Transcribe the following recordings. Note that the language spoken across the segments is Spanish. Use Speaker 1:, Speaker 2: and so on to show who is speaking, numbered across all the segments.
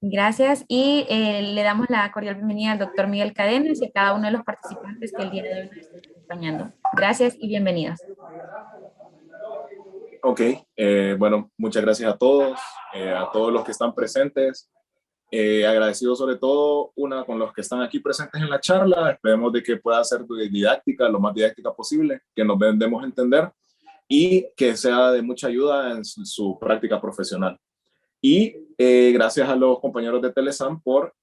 Speaker 1: Gracias y le damos la cordial bienvenida al doctor Miguel Cadenas y a cada uno de los participantes que el día de hoy nos están acompañando. Gracias y bienvenidos.
Speaker 2: Ok, bueno, muchas gracias a todos los que están presentes. Agradecido sobre todo con los que están aquí presentes en la charla. Esperemos de que pueda ser didáctica, lo más didáctica posible, que nos demos a entender y que sea de mucha ayuda en su práctica profesional. Y gracias a los compañeros de Telesam por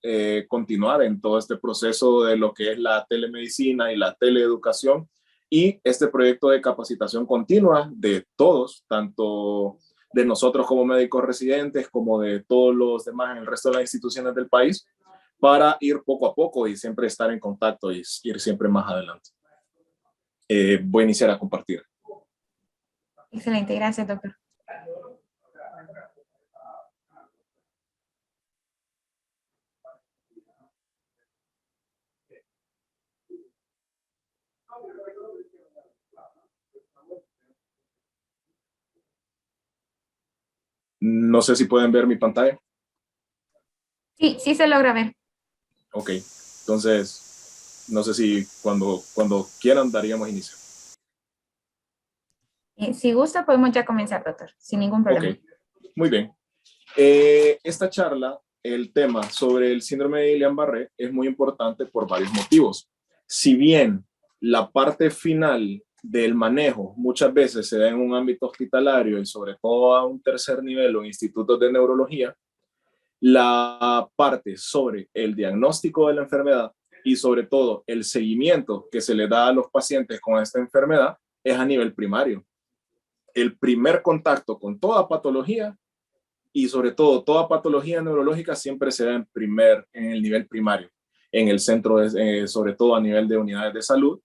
Speaker 2: continuar en todo este proceso de lo que es la telemedicina y la teleeducación y este proyecto de capacitación continua de todos, tanto de nosotros como médicos residentes, como de todos los demás en el resto de las instituciones del país, para ir poco a poco y siempre estar en contacto y ir siempre más adelante. Voy a iniciar a compartir.
Speaker 1: Excelente, gracias, doctor.
Speaker 2: No sé si pueden ver mi pantalla.
Speaker 1: Sí, sí se logra ver.
Speaker 2: Ok, entonces no sé si cuando quieran daríamos inicio.
Speaker 1: Si gusta, podemos ya comenzar, doctor, sin ningún problema.
Speaker 2: Ok, muy bien. Esta charla, el tema sobre el síndrome de Guillain-Barré es muy importante por varios motivos. Si bien la parte final del manejo muchas veces se da en un ámbito hospitalario y sobre todo a un tercer nivel o institutos de neurología, la parte sobre el diagnóstico de la enfermedad y sobre todo el seguimiento que se le da a los pacientes con esta enfermedad es a nivel primario. El primer contacto con toda patología y sobre todo toda patología neurológica siempre se da en el nivel primario, en el centro, sobre todo a nivel de unidades de salud.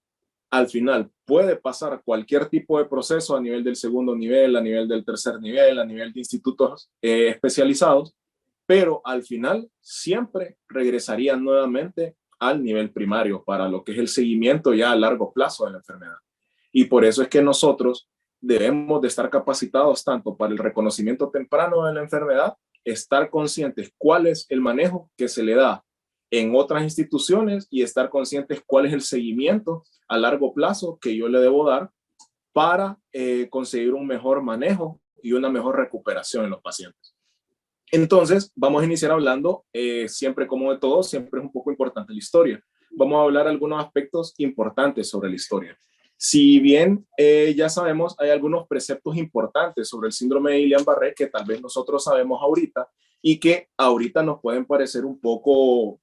Speaker 2: Al final puede pasar cualquier tipo de proceso a nivel del segundo nivel, a nivel del tercer nivel, a nivel de institutos especializados, pero al final siempre regresaría nuevamente al nivel primario para lo que es el seguimiento ya a largo plazo de la enfermedad. Y por eso es que nosotros debemos de estar capacitados tanto para el reconocimiento temprano de la enfermedad, estar conscientes cuál es el manejo que se le da en otras instituciones y estar conscientes cuál es el seguimiento a largo plazo que yo le debo dar para conseguir un mejor manejo y una mejor recuperación en los pacientes. Entonces, vamos a iniciar hablando, siempre como de todo, siempre es un poco importante la historia. Vamos a hablar algunos aspectos importantes sobre la historia. Si bien ya sabemos, hay algunos preceptos importantes sobre el síndrome de Guillain-Barré que tal vez nosotros sabemos ahorita y que ahorita nos pueden parecer un poco,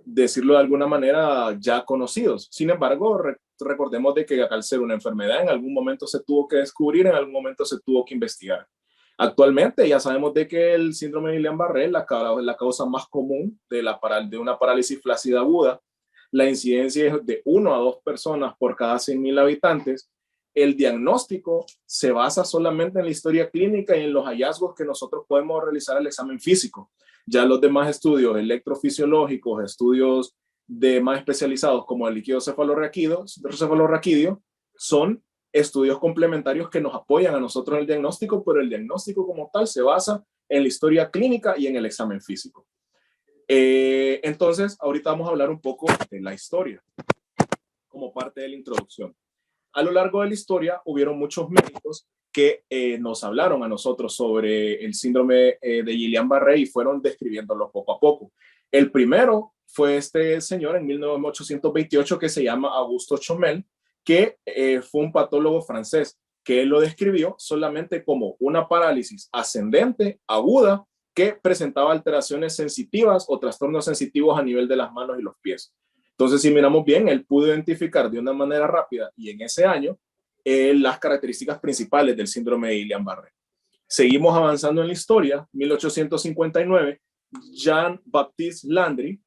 Speaker 2: decirlo de alguna manera, ya conocidos. Sin embargo, recordemos de que al ser una enfermedad, en algún momento se tuvo que descubrir, en algún momento se tuvo que investigar. Actualmente ya sabemos de que el síndrome de Guillain-Barré es la causa más común de una parálisis flácida aguda. La incidencia es de 1 a 2 personas por cada 100.000 habitantes. El diagnóstico se basa solamente en la historia clínica y en los hallazgos que nosotros podemos realizar al examen físico. Ya los demás estudios electrofisiológicos, estudios más especializados como el líquido cefalorraquídeo, son estudios complementarios que nos apoyan a nosotros en el diagnóstico, pero el diagnóstico como tal se basa en la historia clínica y en el examen físico. Entonces, ahorita vamos a hablar un poco de la historia como parte de la introducción. A lo largo de la historia hubieron muchos médicos que nos hablaron a nosotros sobre el síndrome de Guillain-Barré y fueron describiéndolo poco a poco. El primero fue este señor en 1828 que se llama Augusto Chomel, que fue un patólogo francés, que él lo describió solamente como una parálisis ascendente aguda que presentaba alteraciones sensitivas o trastornos sensitivos a nivel de las manos y los pies. Entonces, si miramos bien, él pudo identificar de una manera rápida y en ese año las características principales del síndrome de Guillain-Barré. Seguimos avanzando en la historia. 1859, Jean-Baptiste Landry,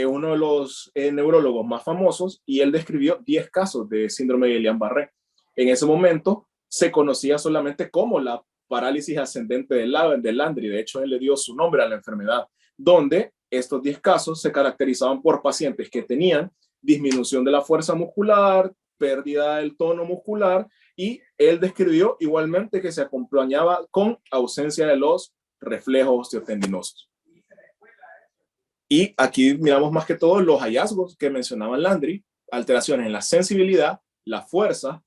Speaker 2: uno de los neurólogos más famosos, y él describió 10 casos de síndrome de Guillain-Barré. En ese momento se conocía solamente como la parálisis ascendente de Landry. De hecho, él le dio su nombre a la enfermedad, donde estos 10 casos se caracterizaban por pacientes que tenían disminución de la fuerza muscular, pérdida del tono muscular, y él describió igualmente que se acompañaba con ausencia de los reflejos osteotendinosos. Y aquí miramos más que todo los hallazgos que mencionaba Landry, alteraciones en la sensibilidad, la fuerza,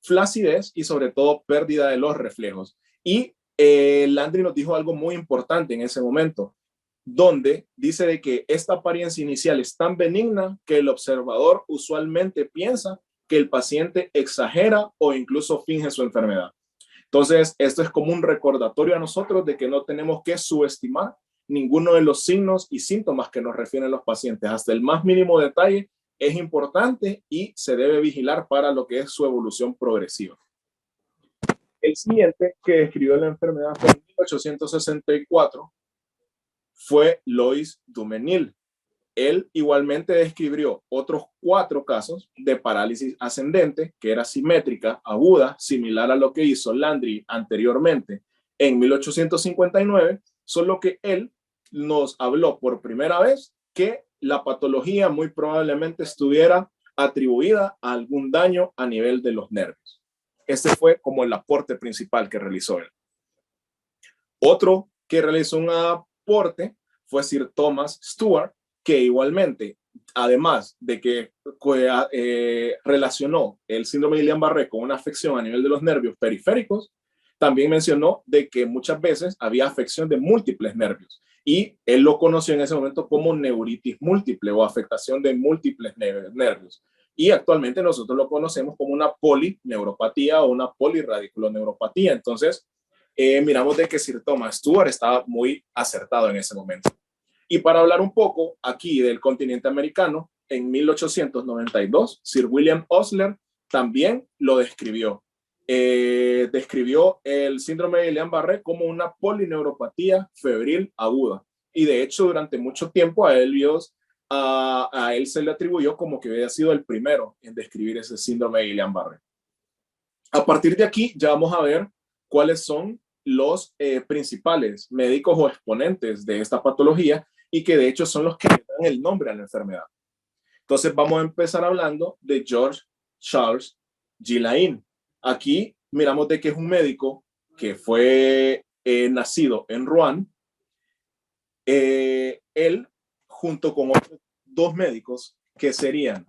Speaker 2: flacidez y sobre todo pérdida de los reflejos. Y Landry nos dijo algo muy importante en ese momento, donde dice de que esta apariencia inicial es tan benigna que el observador usualmente piensa que el paciente exagera o incluso finge su enfermedad. Entonces, esto es como un recordatorio a nosotros de que no tenemos que subestimar ninguno de los signos y síntomas que nos refieren los pacientes. Hasta el más mínimo detalle es importante y se debe vigilar para lo que es su evolución progresiva. El siguiente que describió la enfermedad fue en 1864 fue Lois Dumenil. Él igualmente describió otros 4 casos de parálisis ascendente, que era simétrica, aguda, similar a lo que hizo Landry anteriormente en 1859, solo que él nos habló por primera vez que la patología muy probablemente estuviera atribuida a algún daño a nivel de los nervios. Este fue como el aporte principal que realizó él. Otro que realizó un aporte fue Sir Thomas Stewart, que igualmente, además de que relacionó el síndrome de Guillain-Barré con una afección a nivel de los nervios periféricos, también mencionó de que muchas veces había afección de múltiples nervios y él lo conoció en ese momento como neuritis múltiple o afectación de múltiples nervios. Y actualmente nosotros lo conocemos como una polineuropatía o una poliradiculoneuropatía. Entonces, miramos de que Sir Thomas Stewart estaba muy acertado en ese momento. Y para hablar un poco aquí del continente americano, en 1892, Sir William Osler también lo describió. Describió el síndrome de Guillain-Barré como una polineuropatía febril aguda. Y de hecho, durante mucho tiempo a él se le atribuyó como que había sido el primero en describir ese síndrome de Guillain-Barré. A partir de aquí ya vamos a ver cuáles son los principales médicos o exponentes de esta patología y que de hecho son los que le dan el nombre a la enfermedad. Entonces vamos a empezar hablando de George Charles Gillain. Aquí miramos de que es un médico que fue nacido en Rouen. Él, junto con otros 2 médicos que serían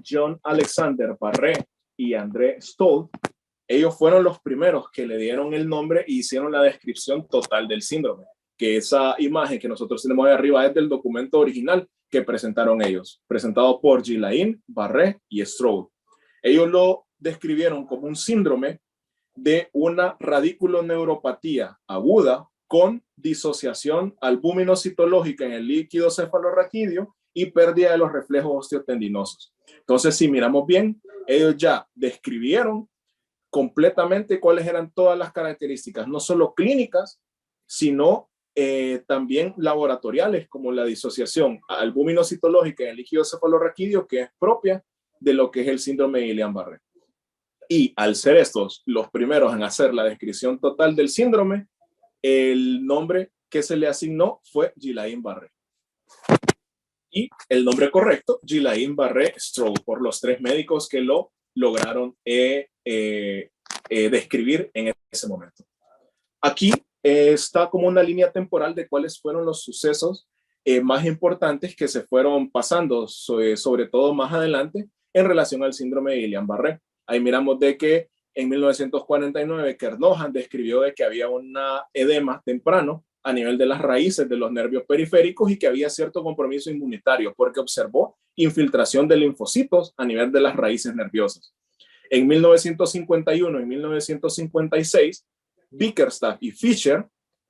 Speaker 2: John Alexander Barré y André Stoll, ellos fueron los primeros que le dieron el nombre y hicieron la descripción total del síndrome, que esa imagen que nosotros tenemos ahí arriba es del documento original que presentaron ellos, presentado por Gillain, Barré y Stroud. Ellos lo describieron como un síndrome de una radiculoneuropatía aguda con disociación albuminocitológica en el líquido cefalorraquídeo y pérdida de los reflejos osteotendinosos. Entonces, si miramos bien, ellos ya describieron completamente cuáles eran todas las características, no solo clínicas, sino también laboratoriales, como la disociación albuminocitológica en el líquido cefalorraquídeo, que es propia de lo que es el síndrome de Guillain-Barré. Y al ser estos los primeros en hacer la descripción total del síndrome, el nombre que se le asignó fue Gillain-Barré. Y el nombre correcto, Gillain-Barré Stroud, por los 3 médicos que lo lograron describir en ese momento. Aquí está como una línea temporal de cuáles fueron los sucesos más importantes que se fueron pasando, sobre todo más adelante, en relación al síndrome de Guillain-Barré. Ahí miramos de que en 1949 Kernohan describió de que había un edema temprano a nivel de las raíces de los nervios periféricos y que había cierto compromiso inmunitario porque observó infiltración de linfocitos a nivel de las raíces nerviosas. En 1951 y 1956, Bickerstaff y Fisher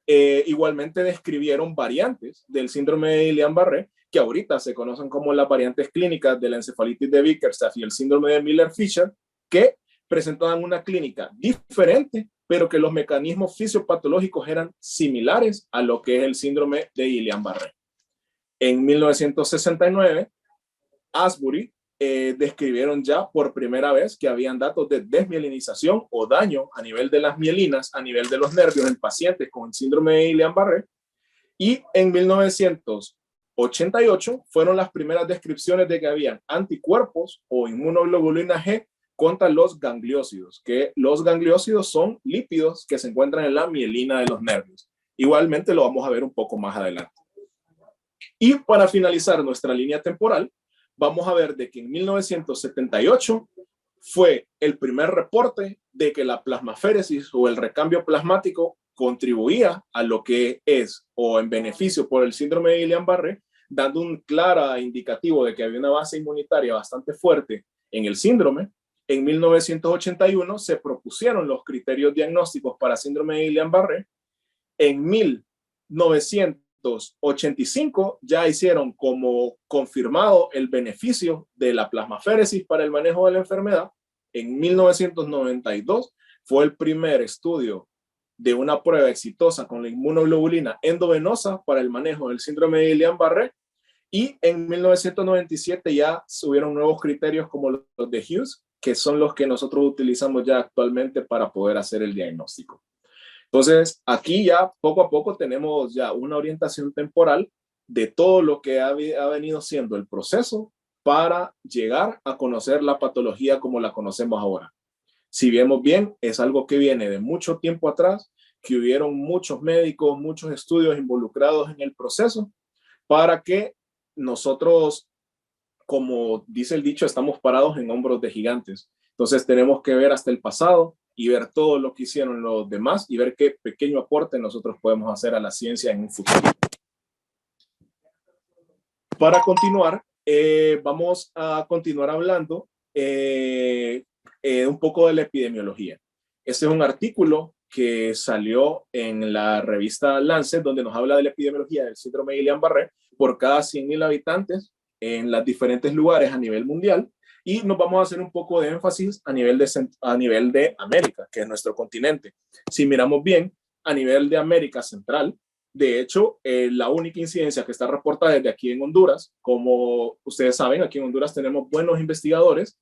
Speaker 2: igualmente describieron variantes del síndrome de Guillain-Barré que ahorita se conocen como las variantes clínicas de la encefalitis de Bickerstaff y el síndrome de Miller-Fisher, que presentaban una clínica diferente, pero que los mecanismos fisiopatológicos eran similares a lo que es el síndrome de Guillain-Barré. En 1969, Asbury describieron ya por primera vez que habían datos de desmielinización o daño a nivel de las mielinas, a nivel de los nervios en pacientes con síndrome de Guillain-Barré. Y en 1988 fueron las primeras descripciones de que habían anticuerpos o inmunoglobulina G contra los gangliósidos, que los gangliósidos son lípidos que se encuentran en la mielina de los nervios. Igualmente lo vamos a ver un poco más adelante. Y para finalizar nuestra línea temporal, vamos a ver de que en 1978 fue el primer reporte de que la plasmaféresis o el recambio plasmático contribuía a lo que es o en beneficio por el síndrome de Guillain-Barré, dando un claro indicativo de que había una base inmunitaria bastante fuerte en el síndrome. En 1981 se propusieron los criterios diagnósticos para síndrome de Guillain-Barré. En 1985 ya hicieron como confirmado el beneficio de la plasmaféresis para el manejo de la enfermedad. En 1992 fue el primer estudio de una prueba exitosa con la inmunoglobulina endovenosa para el manejo del síndrome de Guillain-Barré. Y en 1997 ya subieron nuevos criterios como los de Hughes, que son los que nosotros utilizamos ya actualmente para poder hacer el diagnóstico. Entonces, aquí ya poco a poco tenemos ya una orientación temporal de todo lo que ha venido siendo el proceso para llegar a conocer la patología como la conocemos ahora. Si vemos bien, es algo que viene de mucho tiempo atrás, que hubieron muchos médicos, muchos estudios involucrados en el proceso para que nosotros, como dice el dicho, estamos parados en hombros de gigantes. Entonces tenemos que ver hasta el pasado y ver todo lo que hicieron los demás y ver qué pequeño aporte nosotros podemos hacer a la ciencia en un futuro. Para continuar, vamos a continuar hablando un poco de la epidemiología. Este es un artículo que salió en la revista Lancet, donde nos habla de la epidemiología del síndrome de Guillain-Barré por cada 100.000 habitantes en los diferentes lugares a nivel mundial. Y nos vamos a hacer un poco de énfasis a nivel de América, que es nuestro continente. Si miramos bien, a nivel de América Central, de hecho, la única incidencia que está reportada desde aquí en Honduras, como ustedes saben, aquí en Honduras tenemos buenos investigadores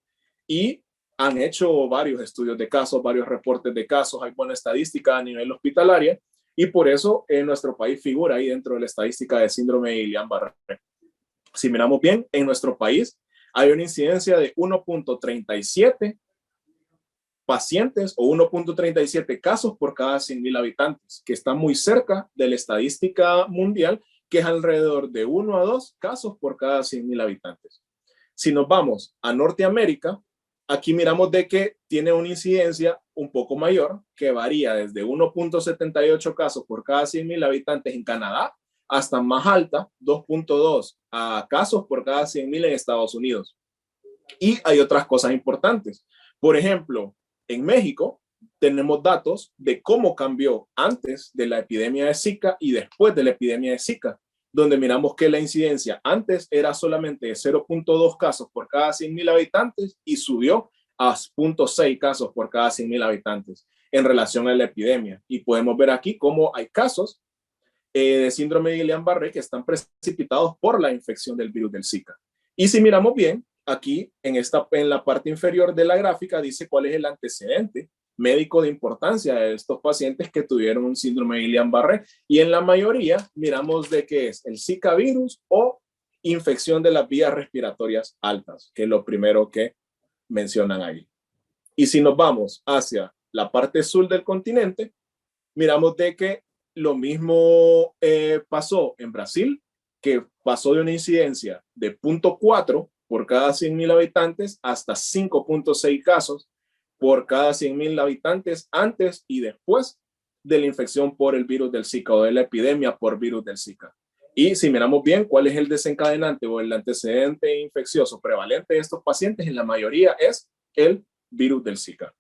Speaker 2: y han hecho varios estudios de casos, varios reportes de casos, hay buena estadística a nivel hospitalario y por eso nuestro país figura ahí dentro de la estadística de síndrome de Guillain-Barré. Si miramos bien, en nuestro país hay una incidencia de 1.37 pacientes o 1.37 casos por cada 100.000 habitantes, que está muy cerca de la estadística mundial, que es alrededor de 1 a 2 casos por cada 100.000 habitantes. Si nos vamos a Norteamérica, aquí miramos de que tiene una incidencia un poco mayor, que varía desde 1.78 casos por cada 100.000 habitantes en Canadá, hasta más alta, 2.2 casos por cada 100.000 en Estados Unidos. Y hay otras cosas importantes. Por ejemplo, en México tenemos datos de cómo cambió antes de la epidemia de Zika y después de la epidemia de Zika, donde miramos que la incidencia antes era solamente de 0.2 casos por cada 100.000 habitantes y subió a 0.6 casos por cada 100.000 habitantes en relación a la epidemia. Y podemos ver aquí cómo hay casos de síndrome de Guillain-Barré que están precipitados por la infección del virus del Zika. Y si miramos bien, aquí en la parte inferior de la gráfica dice cuál es el antecedente médico de importancia de estos pacientes que tuvieron un síndrome de Guillain-Barré y en la mayoría miramos de qué es el Zika virus o infección de las vías respiratorias altas, que es lo primero que mencionan ahí. Y si nos vamos hacia la parte sur del continente, miramos de que lo mismo pasó en Brasil, que pasó de una incidencia de 0.4 por cada 100.000 habitantes hasta 5.6 casos por cada 100.000 habitantes antes y después de la infección por el virus del Zika o de la epidemia por virus del Zika. Y si miramos bien cuál es el desencadenante o el antecedente infeccioso prevalente de estos pacientes, en la mayoría es el virus del Zika.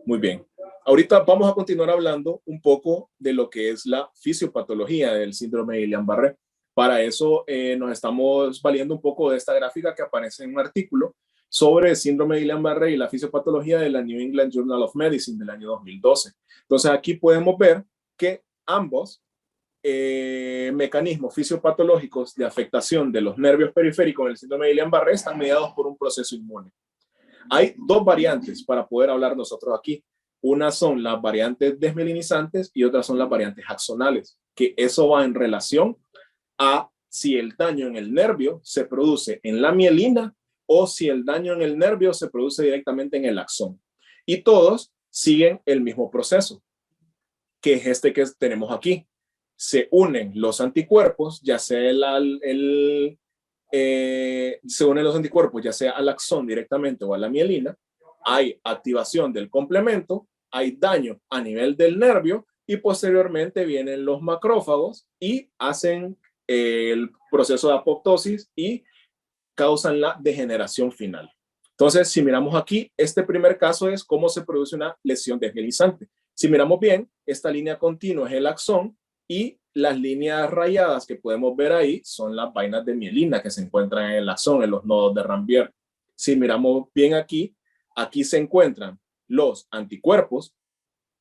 Speaker 2: Muy bien. Ahorita vamos a continuar hablando un poco de lo que es la fisiopatología del síndrome de Guillain-Barré. Para eso nos estamos valiendo un poco de esta gráfica que aparece en un artículo sobre el síndrome de Guillain-Barré y la fisiopatología de la New England Journal of Medicine del año 2012. Entonces aquí podemos ver que ambos mecanismos fisiopatológicos de afectación de los nervios periféricos del síndrome de Guillain-Barré están mediados por un proceso inmune. Hay dos variantes para poder hablar nosotros aquí. Una son las variantes desmielinizantes y otras son las variantes axonales, que eso va en relación a si el daño en el nervio se produce en la mielina o si el daño en el nervio se produce directamente en el axón. Y todos siguen el mismo proceso, que es este que tenemos aquí. se unen los anticuerpos, ya sea se unen los anticuerpos, ya sea al axón directamente o a la mielina, hay activación del complemento, hay daño a nivel del nervio y posteriormente vienen los macrófagos y hacen el proceso de apoptosis y causan la degeneración final. Entonces, si miramos aquí, este primer caso es cómo se produce una lesión desmielizante. Si miramos bien, esta línea continua es el axón y las líneas rayadas que podemos ver ahí son las vainas de mielina que se encuentran en el axón, en los nodos de Ranvier. Si miramos bien aquí, aquí se encuentran los anticuerpos,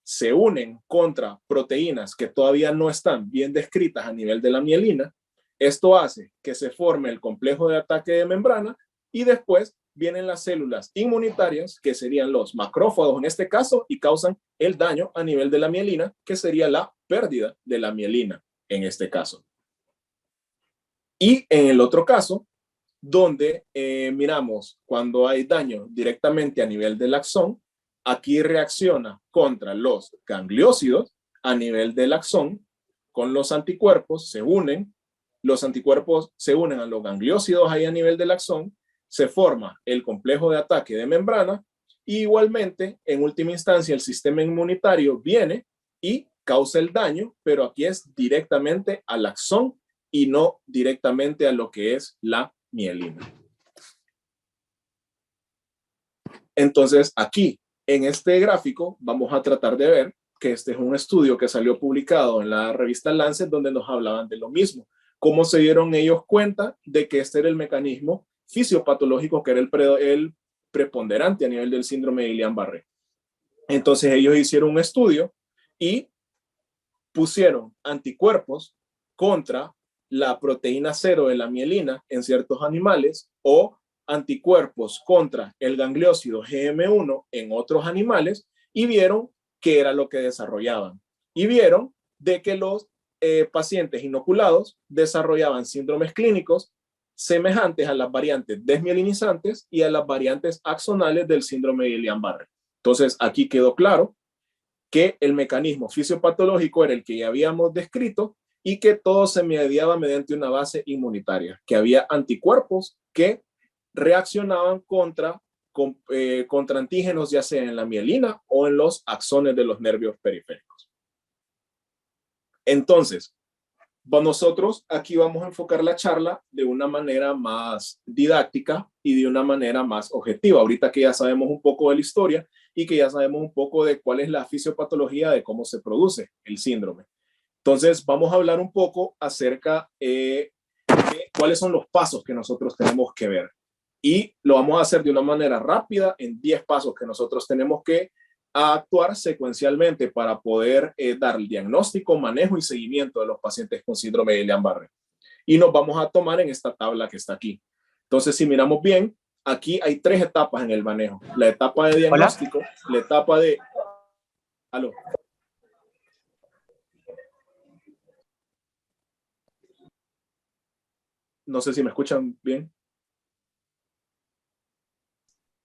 Speaker 2: se unen contra proteínas que todavía no están bien descritas a nivel de la mielina. Esto hace que se forme el complejo de ataque de membrana y después vienen las células inmunitarias, que serían los macrófagos en este caso, y causan el daño a nivel de la mielina, que sería la pérdida de la mielina en este caso. Y en el otro caso, donde miramos cuando hay daño directamente a nivel del axón, aquí reacciona contra los gangliósidos a nivel del axón, con los anticuerpos se unen, los anticuerpos se unen a los gangliósidos ahí a nivel del axón, se forma el complejo de ataque de membrana y igualmente, en última instancia, el sistema inmunitario viene y causa el daño, pero aquí es directamente al axón y no directamente a lo que es la mielina. Entonces, aquí, en este gráfico, vamos a tratar de ver que este es un estudio que salió publicado en la revista Lancet, donde nos hablaban de lo mismo. Cómo se dieron ellos cuenta de que este era el mecanismo fisiopatológico que era el preponderante a nivel del síndrome de Guillain-Barré. Entonces, ellos hicieron un estudio y pusieron anticuerpos contra la proteína cero de la mielina en ciertos animales o anticuerpos contra el gangliósido GM1 en otros animales y vieron qué era lo que desarrollaban. Y vieron de que los pacientes inoculados desarrollaban síndromes clínicos semejantes a las variantes desmielinizantes y a las variantes axonales del síndrome de Guillain-Barré. Entonces, aquí quedó claro que el mecanismo fisiopatológico era el que ya habíamos descrito y que todo se mediaba mediante una base inmunitaria, que había anticuerpos que reaccionaban contra antígenos, ya sea en la mielina o en los axones de los nervios periféricos. Entonces, nosotros aquí vamos a enfocar la charla de una manera más didáctica y de una manera más objetiva. Ahorita que ya sabemos un poco de la historia y que ya sabemos un poco de cuál es la fisiopatología de cómo se produce el síndrome. Entonces, vamos a hablar un poco acerca de cuáles son los pasos que nosotros tenemos que ver. Y lo vamos a hacer de una manera rápida, en 10 pasos que nosotros tenemos que actuar secuencialmente para poder dar el diagnóstico, manejo y seguimiento de los pacientes con síndrome de Guillain-Barré. Y nos vamos a tomar en esta tabla que está aquí. Entonces, si miramos bien, aquí hay 3 etapas en el manejo. La etapa de diagnóstico, ¿hola? La etapa de... ¿Aló? No sé si me escuchan bien.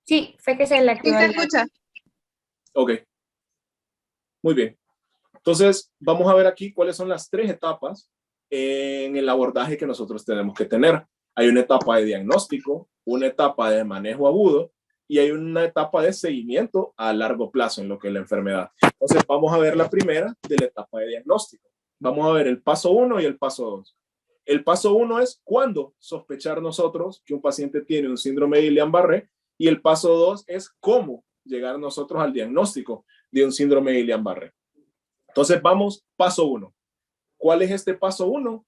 Speaker 1: Sí, fue que se le activó.
Speaker 3: Sí, se escucha.
Speaker 2: Ok. Muy bien. Entonces, vamos a ver aquí cuáles son las 3 etapas en el abordaje que nosotros tenemos que tener. Hay una etapa de diagnóstico, una etapa de manejo agudo y hay una etapa de seguimiento a largo plazo en lo que es la enfermedad. Entonces, vamos a ver la primera de la etapa de diagnóstico. Vamos a ver el paso 1 y el paso 2. El paso 1 es cuándo sospechar nosotros que un paciente tiene un síndrome de Guillain-Barré y el paso 2 es cómo llegar nosotros al diagnóstico de un síndrome de Guillain-Barré. Entonces vamos, paso 1. ¿Cuál es este paso 1?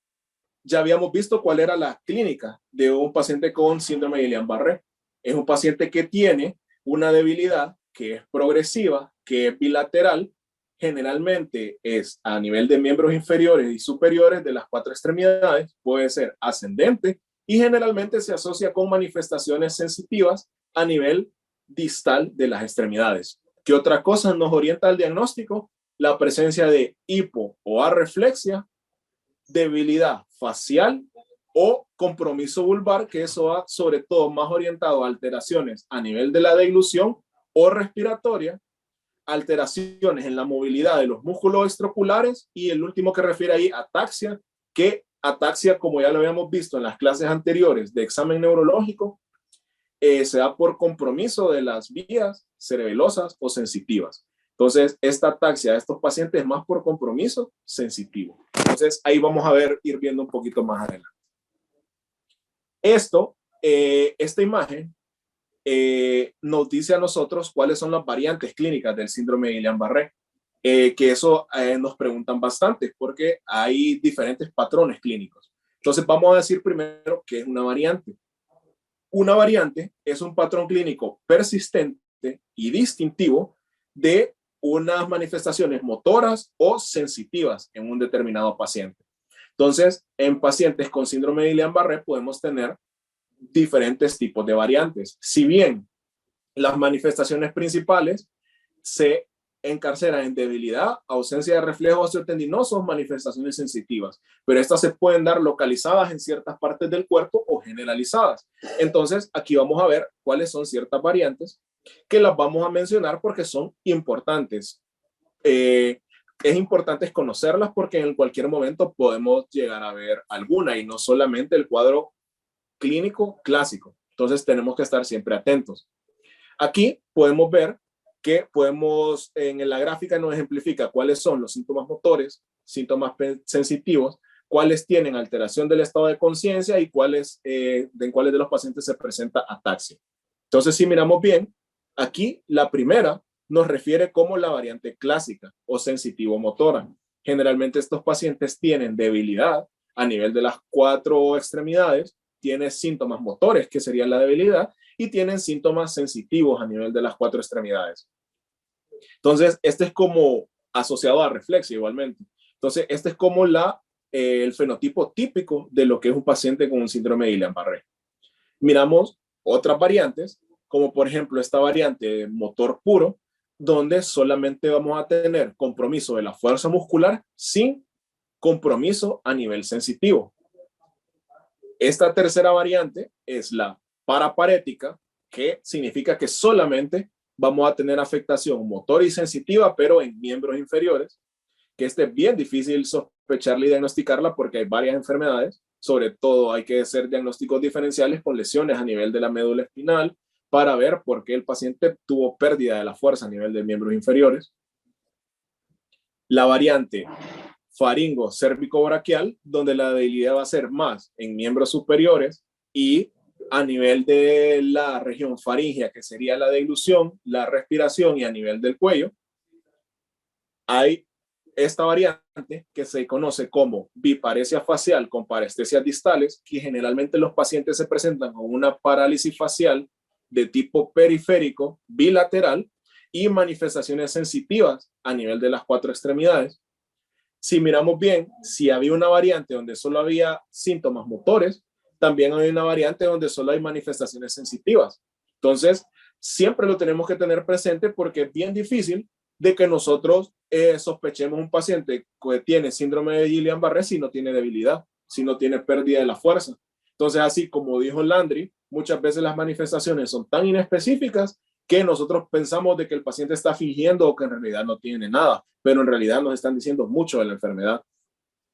Speaker 2: Ya habíamos visto cuál era la clínica de un paciente con síndrome de Guillain-Barré. Es un paciente que tiene una debilidad que es progresiva, que es bilateral, generalmente es a nivel de miembros inferiores y superiores de las 4 extremidades, puede ser ascendente y generalmente se asocia con manifestaciones sensitivas a nivel distal de las extremidades. ¿Qué otra cosa nos orienta al diagnóstico? La presencia de hipo o arreflexia, debilidad facial o compromiso vulvar, que eso va sobre todo más orientado a alteraciones a nivel de la deglución o respiratoria, alteraciones en la movilidad de los músculos extraoculares, y el último que refiere ahí, ataxia, que ataxia, como ya lo habíamos visto en las clases anteriores de examen neurológico, se da por compromiso de las vías cerebelosas o sensitivas. Entonces, esta ataxia de estos pacientes es más por compromiso sensitivo. Entonces, ahí vamos a ir viendo un poquito más adelante. Esta imagen nos dice a nosotros cuáles son las variantes clínicas del síndrome de Guillain-Barré, que eso nos preguntan bastante porque hay diferentes patrones clínicos. Entonces vamos a decir primero qué es una variante. Una variante es un patrón clínico persistente y distintivo de unas manifestaciones motoras o sensitivas en un determinado paciente. Entonces, en pacientes con síndrome de Guillain-Barré podemos tener diferentes tipos de variantes. Si bien las manifestaciones principales se encarceran en debilidad, ausencia de reflejos osteotendinosos, manifestaciones sensitivas, pero estas se pueden dar localizadas en ciertas partes del cuerpo o generalizadas. Entonces, aquí vamos a ver cuáles son ciertas variantes que las vamos a mencionar porque son importantes. Es importante conocerlas porque en cualquier momento podemos llegar a ver alguna y no solamente el cuadro clínico clásico. Entonces tenemos que estar siempre atentos. Aquí podemos ver que en la gráfica nos ejemplifica cuáles son los síntomas motores, síntomas sensitivos, cuáles tienen alteración del estado de conciencia y en cuáles de los pacientes se presenta ataxia. Entonces, si miramos bien, aquí la primera nos refiere como la variante clásica o sensitivo-motora. Generalmente estos pacientes tienen debilidad a nivel de las 4 extremidades, tienen síntomas motores, que sería la debilidad, y tienen síntomas sensitivos a nivel de las 4 extremidades. Entonces, este es como asociado a reflexia igualmente. Entonces, este es como el fenotipo típico de lo que es un paciente con un síndrome de Guillain-Barré. Miramos otras variantes, como por ejemplo esta variante motor puro, donde solamente vamos a tener compromiso de la fuerza muscular sin compromiso a nivel sensitivo. Esta tercera variante es la paraparética, que significa que solamente vamos a tener afectación motor y sensitiva, pero en miembros inferiores, que es bien difícil sospecharla y diagnosticarla porque hay varias enfermedades. Sobre todo hay que hacer diagnósticos diferenciales con lesiones a nivel de la médula espinal para ver por qué el paciente tuvo pérdida de la fuerza a nivel de miembros inferiores. La variante faringo-cérvico-braquial, donde la debilidad va a ser más en miembros superiores y a nivel de la región faríngea, que sería la deglución, la respiración, y a nivel del cuello. Hay esta variante que se conoce como biparesia facial con parestesias distales, que generalmente los pacientes se presentan con una parálisis facial de tipo periférico bilateral y manifestaciones sensitivas a nivel de las 4 extremidades. Si miramos bien, si había una variante donde solo había síntomas motores, también hay una variante donde solo hay manifestaciones sensitivas. Entonces, siempre lo tenemos que tener presente porque es bien difícil de que nosotros sospechemos un paciente que tiene síndrome de Guillain-Barré si no tiene debilidad, si no tiene pérdida de la fuerza. Entonces, así como dijo Landry, muchas veces las manifestaciones son tan inespecíficas que nosotros pensamos de que el paciente está fingiendo o que en realidad no tiene nada, pero en realidad nos están diciendo mucho de la enfermedad.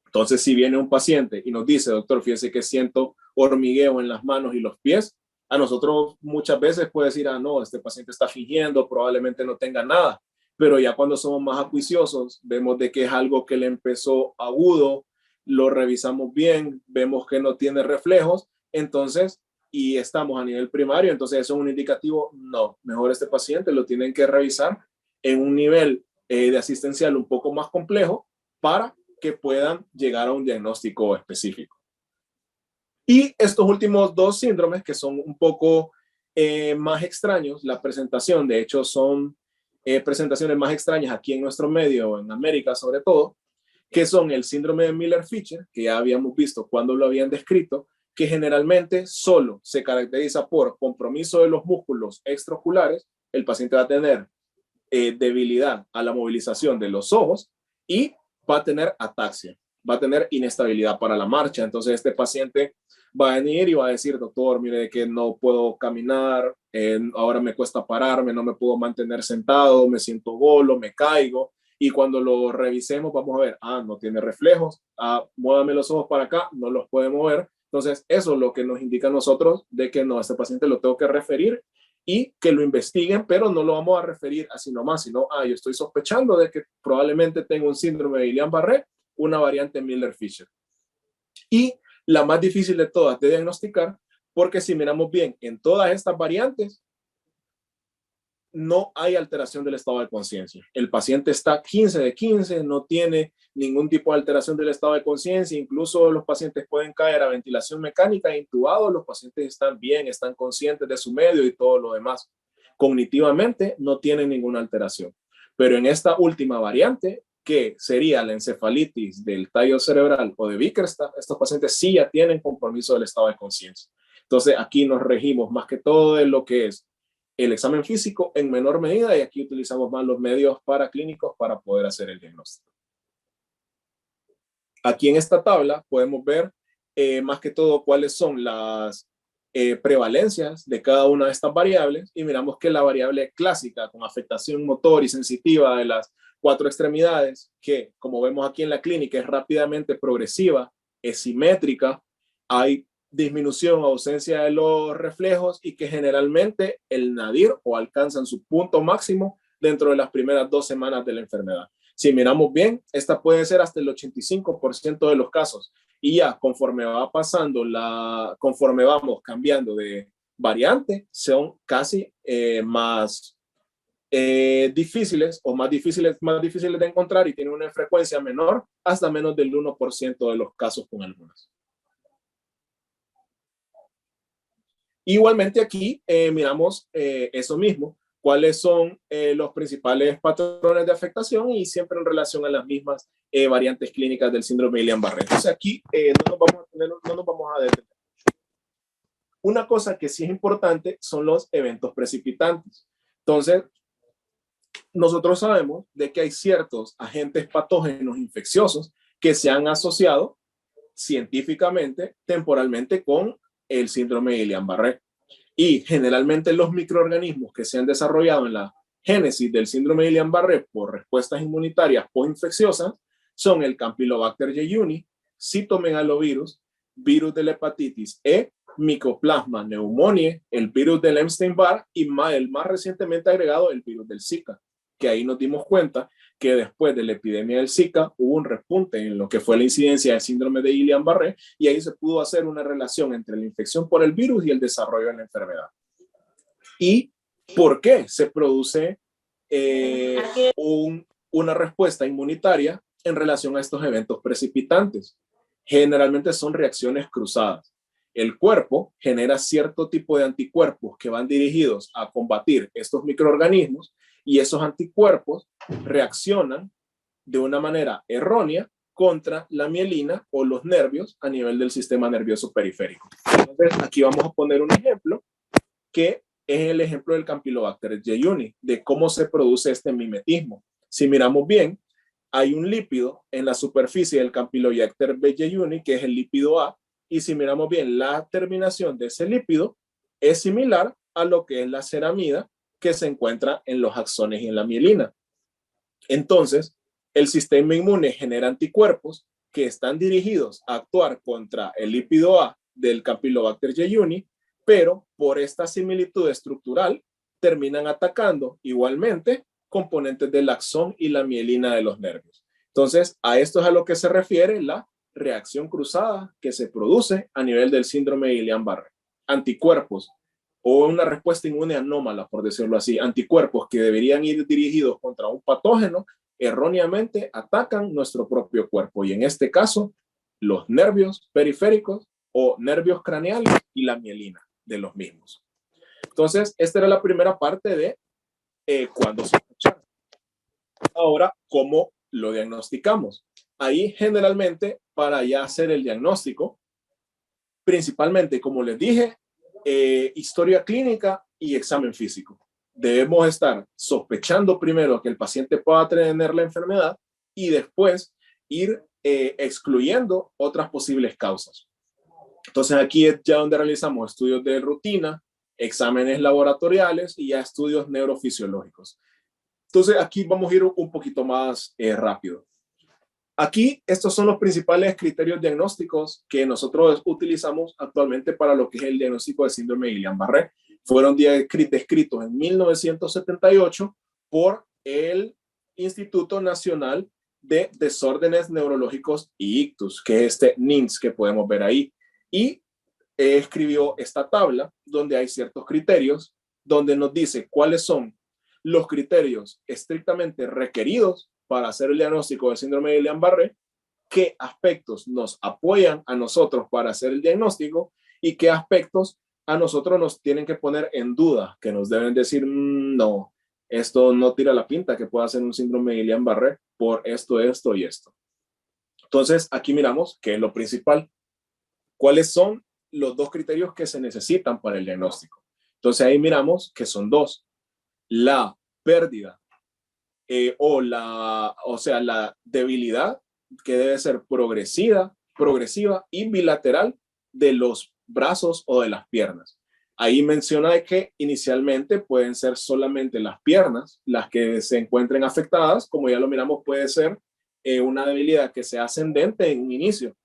Speaker 2: Entonces, si viene un paciente y nos dice, doctor, fíjese que siento hormigueo en las manos y los pies, a nosotros muchas veces puede decir, no, este paciente está fingiendo, probablemente no tenga nada. Pero ya cuando somos más acuiciosos, vemos de que es algo que le empezó agudo, lo revisamos bien, vemos que no tiene reflejos, entonces, y estamos a nivel primario, entonces eso es un indicativo, no, mejor este paciente lo tienen que revisar en un nivel de asistencial un poco más complejo para que puedan llegar a un diagnóstico específico. Y estos últimos 2 síndromes que son un poco más extraños, la presentación, de hecho son presentaciones más extrañas aquí en nuestro medio, en América sobre todo, que son el síndrome de Miller-Fisher, que ya habíamos visto cuando lo habían descrito, que generalmente solo se caracteriza por compromiso de los músculos extraoculares. El paciente va a tener debilidad a la movilización de los ojos y va a tener ataxia. va a tener inestabilidad para la marcha. Entonces este paciente va a venir y va a decir, doctor, mire que no puedo caminar, ahora me cuesta pararme, no me puedo mantener sentado, me siento golo, me caigo. Y cuando lo revisemos vamos a ver, no tiene reflejos, muévame los ojos para acá, no los puede mover. Entonces eso es lo que nos indica a nosotros de que no, a este paciente lo tengo que referir y que lo investiguen, pero no lo vamos a referir así nomás, sino, yo estoy sospechando de que probablemente tengo un síndrome de Guillain-Barré, una variante Miller-Fisher. Y la más difícil de todas de diagnosticar, porque si miramos bien, en todas estas variantes, no hay alteración del estado de conciencia. El paciente está 15 de 15, no tiene ningún tipo de alteración del estado de conciencia, incluso los pacientes pueden caer a ventilación mecánica intubados, los pacientes están bien, están conscientes de su medio y todo lo demás. Cognitivamente no tienen ninguna alteración. Pero en esta última variante, que sería la encefalitis del tallo cerebral o de Bickerstaff, estos pacientes sí ya tienen compromiso del estado de conciencia. Entonces aquí nos regimos más que todo de lo que es el examen físico en menor medida, y aquí utilizamos más los medios paraclínicos para poder hacer el diagnóstico. Aquí en esta tabla podemos ver más que todo cuáles son las prevalencias de cada una de estas variables, y miramos que la variable clásica con afectación motor y sensitiva de las 4 extremidades, que como vemos aquí en la clínica es rápidamente progresiva, es simétrica, hay disminución o ausencia de los reflejos y que generalmente el nadir o alcanzan su punto máximo dentro de las primeras 2 semanas de la enfermedad. Si miramos bien, esta puede ser hasta el 85% de los casos, y ya conforme va pasando conforme vamos cambiando de variante, son casi más difíciles o más difíciles de encontrar, y tienen una frecuencia menor, hasta menos del 1% de los casos con algunas. Igualmente aquí miramos eso mismo, cuáles son los principales patrones de afectación, y siempre en relación a las mismas variantes clínicas del síndrome de Guillain-Barré. Entonces aquí no nos vamos a detener. Una cosa que sí es importante son los eventos precipitantes. Entonces, nosotros sabemos de que hay ciertos agentes patógenos infecciosos que se han asociado científicamente, temporalmente, con el síndrome de Guillain-Barré. Y generalmente los microorganismos que se han desarrollado en la génesis del síndrome de Guillain-Barré por respuestas inmunitarias post-infecciosas son el Campylobacter jejuni, citomegalovirus, virus de la hepatitis E, Mycoplasma pneumoniae, el virus del Epstein-Barr y el más recientemente agregado, el virus del Zika, que ahí nos dimos cuenta que después de la epidemia del Zika hubo un repunte en lo que fue la incidencia del síndrome de Guillain-Barré, y ahí se pudo hacer una relación entre la infección por el virus y el desarrollo de la enfermedad. ¿Y por qué se produce una respuesta inmunitaria en relación a estos eventos precipitantes? Generalmente son reacciones cruzadas. El cuerpo genera cierto tipo de anticuerpos que van dirigidos a combatir estos microorganismos, y esos anticuerpos reaccionan de una manera errónea contra la mielina o los nervios a nivel del sistema nervioso periférico. Entonces, aquí vamos a poner un ejemplo, que es el ejemplo del Campylobacter jejuni, de cómo se produce este mimetismo. Si miramos bien, hay un lípido en la superficie del Campylobacter jejuni, que es el lípido A, y si miramos bien, la terminación de ese lípido es similar a lo que es la ceramida, que se encuentra en los axones y en la mielina. Entonces, el sistema inmune genera anticuerpos que están dirigidos a actuar contra el lípido A del Campylobacter jejuni, pero por esta similitud estructural terminan atacando igualmente componentes del axón y la mielina de los nervios. Entonces, a esto es a lo que se refiere la reacción cruzada que se produce a nivel del síndrome de Guillain-Barré. Anticuerpos o una respuesta inmune anómala, por decirlo así, anticuerpos que deberían ir dirigidos contra un patógeno, erróneamente atacan nuestro propio cuerpo, y en este caso, los nervios periféricos o nervios craneales y la mielina de los mismos. Entonces, esta era la primera parte de cuándo sospechar. Ahora, ¿cómo lo diagnosticamos? Ahí generalmente, para ya hacer el diagnóstico, principalmente, como les dije, historia clínica y examen físico. Debemos estar sospechando primero que el paciente pueda tener la enfermedad, y después ir excluyendo otras posibles causas. Entonces aquí es ya donde realizamos estudios de rutina, exámenes laboratoriales y ya estudios neurofisiológicos. Entonces aquí vamos a ir un poquito más rápido. Aquí estos son los principales criterios diagnósticos que nosotros utilizamos actualmente para lo que es el diagnóstico de síndrome de Guillain-Barré. Fueron descritos en 1978 por el Instituto Nacional de Desórdenes Neurológicos y Ictus, que es este NINDS que podemos ver ahí. Y escribió esta tabla donde hay ciertos criterios, donde nos dice cuáles son los criterios estrictamente requeridos para hacer el diagnóstico del síndrome de Guillain-Barré, qué aspectos nos apoyan a nosotros para hacer el diagnóstico y qué aspectos a nosotros nos tienen que poner en duda, que nos deben decir, no, esto no tira la pinta que pueda ser un síndrome de Guillain-Barré por esto, esto y esto. Entonces, aquí miramos qué es lo principal. ¿Cuáles son los dos criterios que se necesitan para el diagnóstico? Entonces, ahí miramos que son dos. La pérdida la debilidad que debe ser progresiva y bilateral de los brazos o de las piernas. Ahí menciona que inicialmente pueden ser solamente las piernas las que se encuentren afectadas, como ya lo miramos, puede ser una debilidad que sea ascendente en un inicio,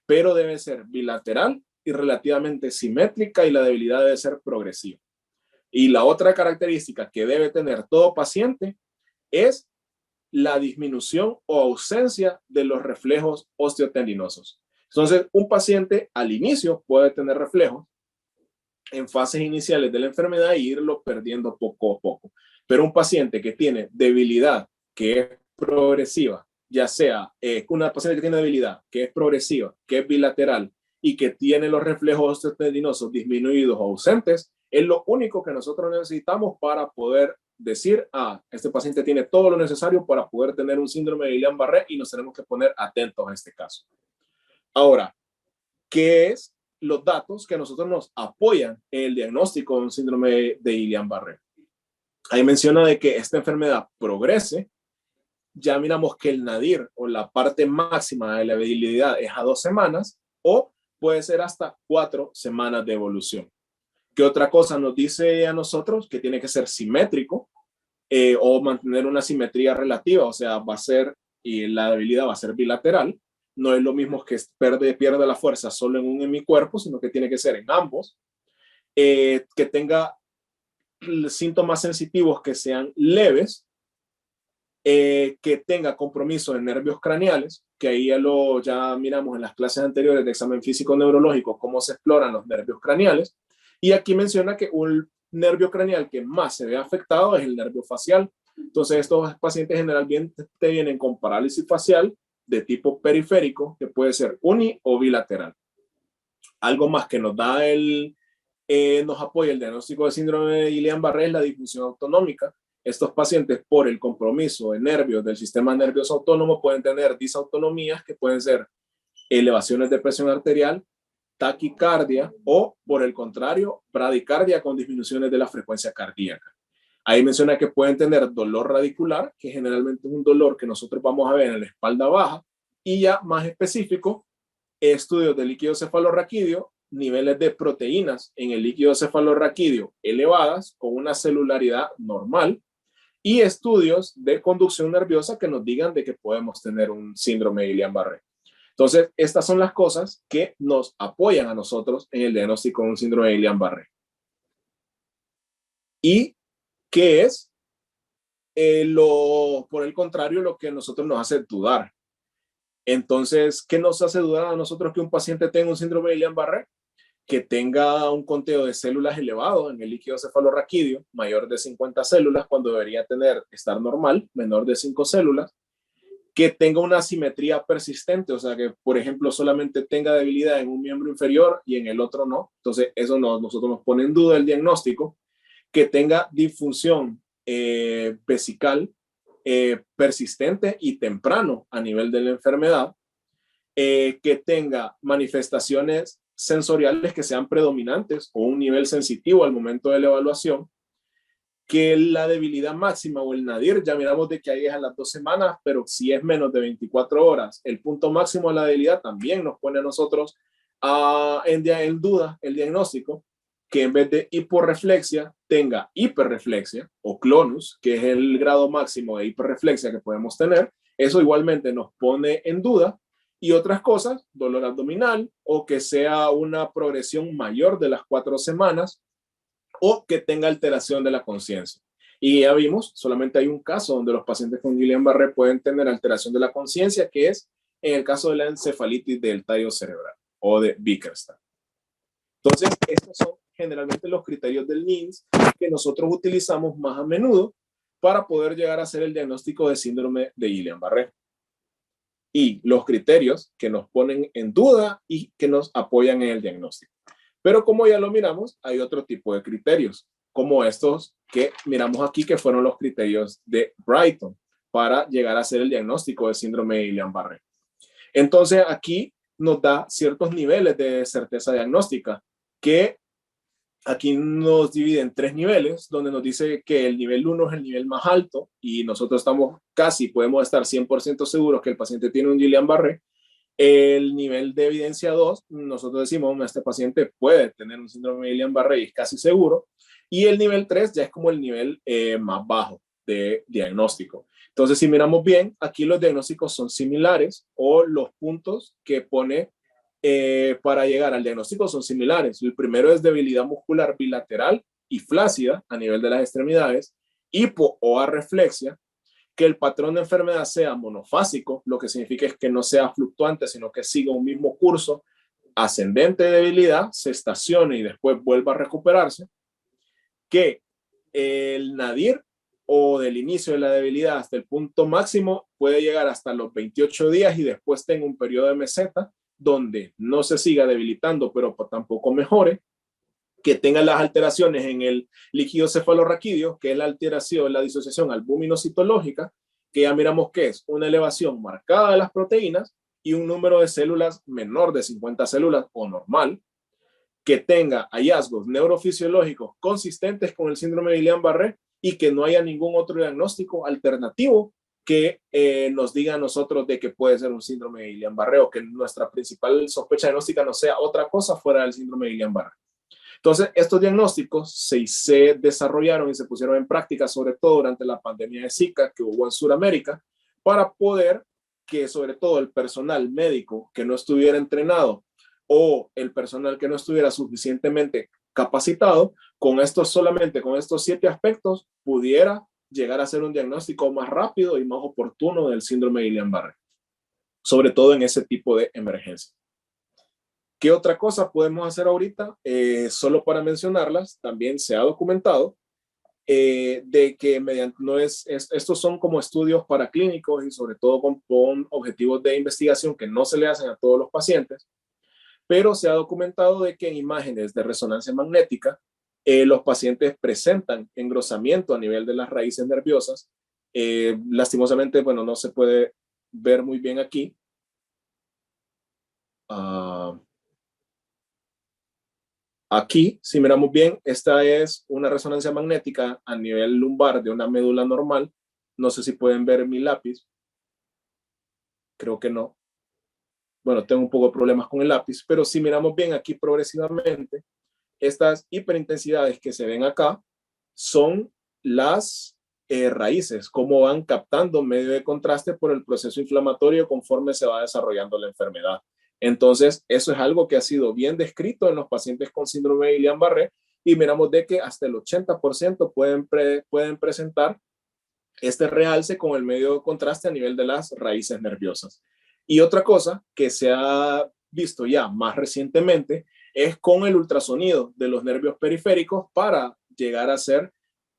Speaker 2: pero debe ser bilateral y relativamente simétrica y la debilidad debe ser progresiva. Y la otra característica que debe tener todo paciente es la disminución o ausencia de los reflejos osteotendinosos. Entonces, un paciente al inicio puede tener reflejos en fases iniciales de la enfermedad e irlo perdiendo poco a poco. Pero un paciente que tiene debilidad, que es progresiva, ya sea una paciente que tiene debilidad, que es progresiva, que es bilateral y que tiene los reflejos osteotendinosos disminuidos o ausentes, es lo único que nosotros necesitamos para poder decir, este paciente tiene todo lo necesario para poder tener un síndrome de Guillain-Barré y nos tenemos que poner atentos a este caso. Ahora, ¿qué es los datos que nosotros nos apoyan en el diagnóstico de un síndrome de Guillain-Barré? Ahí menciona de que esta enfermedad progrese. Ya miramos que el nadir o la parte máxima de la debilidad es a 2 semanas o puede ser hasta 4 semanas de evolución. ¿Qué otra cosa nos dice a nosotros? Que tiene que ser simétrico o mantener una simetría relativa, o sea, la debilidad va a ser bilateral. No es lo mismo que pierde la fuerza solo en un hemicuerpo, sino que tiene que ser en ambos. Que tenga síntomas sensitivos que sean leves, que tenga compromiso de nervios craneales, que ahí ya miramos en las clases anteriores de examen físico neurológico cómo se exploran los nervios craneales. Y aquí menciona que un nervio craneal que más se ve afectado es el nervio facial. Entonces, estos pacientes generalmente vienen con parálisis facial de tipo periférico, que puede ser uni o bilateral. Algo más que nos apoya el diagnóstico de síndrome de Guillain-Barré es la disfunción autonómica. Estos pacientes, por el compromiso de nervios del sistema nervioso autónomo, pueden tener disautonomías que pueden ser elevaciones de presión arterial, taquicardia o, por el contrario, bradicardia con disminuciones de la frecuencia cardíaca. Ahí menciona que pueden tener dolor radicular, que generalmente es un dolor que nosotros vamos a ver en la espalda baja, y ya más específico, estudios de líquido cefalorraquídeo, niveles de proteínas en el líquido cefalorraquídeo elevadas con una celularidad normal, y estudios de conducción nerviosa que nos digan de que podemos tener un síndrome de Guillain-Barré. Entonces, estas son las cosas que nos apoyan a nosotros en el diagnóstico de un síndrome de Guillain-Barré. ¿Y qué es? Por el contrario, lo que a nosotros nos hace dudar. Entonces, ¿qué nos hace dudar a nosotros que un paciente tenga un síndrome de Guillain-Barré? Que tenga un conteo de células elevado en el líquido cefalorraquídeo, mayor de 50 células, cuando debería estar normal, menor de 5 células, que tenga una asimetría persistente, o sea, que, por ejemplo, solamente tenga debilidad en un miembro inferior y en el otro no. Entonces, eso nosotros nos pone en duda el diagnóstico. Que tenga disfunción vesical persistente y temprano a nivel de la enfermedad. Que tenga manifestaciones sensoriales que sean predominantes o un nivel sensitivo al momento de la evaluación. que la debilidad máxima o el nadir, ya miramos de que ahí es a las 2 semanas, pero si es menos de 24 horas, el punto máximo de la debilidad también nos pone a nosotros en duda el diagnóstico, que en vez de hiporreflexia tenga hiperreflexia o clonus, que es el grado máximo de hiperreflexia que podemos tener. Eso igualmente nos pone en duda. Y otras cosas, dolor abdominal o que sea una progresión mayor de las 4 semanas o que tenga alteración de la conciencia. Y ya vimos, solamente hay un caso donde los pacientes con Guillain-Barré pueden tener alteración de la conciencia, que es en el caso de la encefalitis del tallo cerebral o de Bickerstaff. Entonces, estos son generalmente los criterios del NINS que nosotros utilizamos más a menudo para poder llegar a hacer el diagnóstico de síndrome de Guillain-Barré. Y los criterios que nos ponen en duda y que nos apoyan en el diagnóstico. Pero como ya lo miramos, hay otro tipo de criterios, como estos que miramos aquí, que fueron los criterios de Brighton para llegar a hacer el diagnóstico de síndrome de Guillain-Barré. Entonces, aquí nos da ciertos niveles de certeza diagnóstica, que aquí nos divide en 3 niveles, donde nos dice que el nivel 1 es el nivel más alto y nosotros podemos estar 100% seguros que el paciente tiene un Guillain-Barré. El nivel de evidencia 2, nosotros decimos, este paciente puede tener un síndrome de Guillain-Barré y es casi seguro. Y el nivel 3 ya es como el nivel más bajo de diagnóstico. Entonces, si miramos bien, aquí los diagnósticos son similares o los puntos que pone para llegar al diagnóstico son similares. El primero es debilidad muscular bilateral y flácida a nivel de las extremidades, hipo o arreflexia, que el patrón de enfermedad sea monofásico, lo que significa es que no sea fluctuante, sino que siga un mismo curso ascendente de debilidad, se estacione y después vuelva a recuperarse, que el nadir o del inicio de la debilidad hasta el punto máximo puede llegar hasta los 28 días y después tenga un periodo de meseta donde no se siga debilitando, pero tampoco mejore, que tenga las alteraciones en el líquido cefalorraquídeo, que es la alteración, la disociación albuminocitológica, que ya miramos que es una elevación marcada de las proteínas y un número de células menor de 50 células o normal, que tenga hallazgos neurofisiológicos consistentes con el síndrome de Guillain-Barré y que no haya ningún otro diagnóstico alternativo que nos diga a nosotros de que puede ser un síndrome de Guillain-Barré o que nuestra principal sospecha diagnóstica no sea otra cosa fuera del síndrome de Guillain-Barré. Entonces, estos diagnósticos se desarrollaron y se pusieron en práctica, sobre todo durante la pandemia de Zika que hubo en Sudamérica, para poder que sobre todo el personal médico que no estuviera entrenado o el personal que no estuviera suficientemente capacitado, solamente con estos 7 aspectos, pudiera llegar a hacer un diagnóstico más rápido y más oportuno del síndrome de Guillain-Barré, sobre todo en ese tipo de emergencia. ¿Qué otra cosa podemos hacer ahorita? Solo para mencionarlas, también se ha documentado de que estos son como estudios paraclínicos y sobre todo con objetivos de investigación que no se le hacen a todos los pacientes, pero se ha documentado de que en imágenes de resonancia magnética los pacientes presentan engrosamiento a nivel de las raíces nerviosas. Lastimosamente, bueno, no se puede ver muy bien aquí. Aquí, si miramos bien, esta es una resonancia magnética a nivel lumbar de una médula normal. No sé si pueden ver mi lápiz. Creo que no. Bueno, tengo un poco de problemas con el lápiz, pero si miramos bien aquí progresivamente, estas hiperintensidades que se ven acá son las raíces, cómo van captando medio de contraste por el proceso inflamatorio conforme se va desarrollando la enfermedad. Entonces, eso es algo que ha sido bien descrito en los pacientes con síndrome de Guillain-Barré y miramos de que hasta el 80% pueden presentar este realce con el medio de contraste a nivel de las raíces nerviosas. Y otra cosa que se ha visto ya más recientemente es con el ultrasonido de los nervios periféricos para llegar a hacer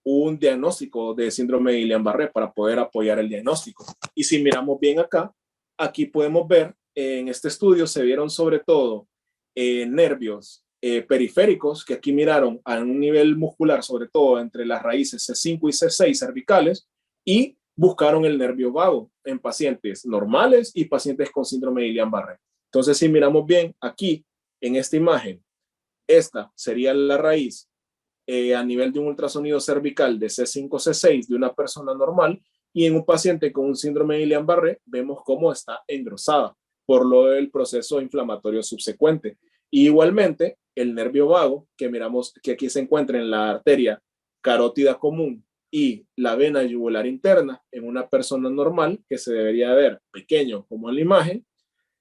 Speaker 2: un diagnóstico de síndrome de Guillain-Barré para poder apoyar el diagnóstico. Y si miramos bien acá, aquí podemos ver, en este estudio se vieron sobre todo nervios periféricos, que aquí miraron a un nivel muscular, sobre todo entre las raíces C5 y C6 cervicales, y buscaron el nervio vago en pacientes normales y pacientes con síndrome de Guillain-Barré. Entonces, si miramos bien aquí en esta imagen, esta sería la raíz a nivel de un ultrasonido cervical de C5, C6 de una persona normal, y en un paciente con un síndrome de Guillain-Barré vemos cómo está engrosada por lo del proceso inflamatorio subsecuente. Y igualmente, el nervio vago, que miramos que aquí se encuentra en la arteria carótida común y la vena yugular interna en una persona normal, que se debería ver pequeño como en la imagen,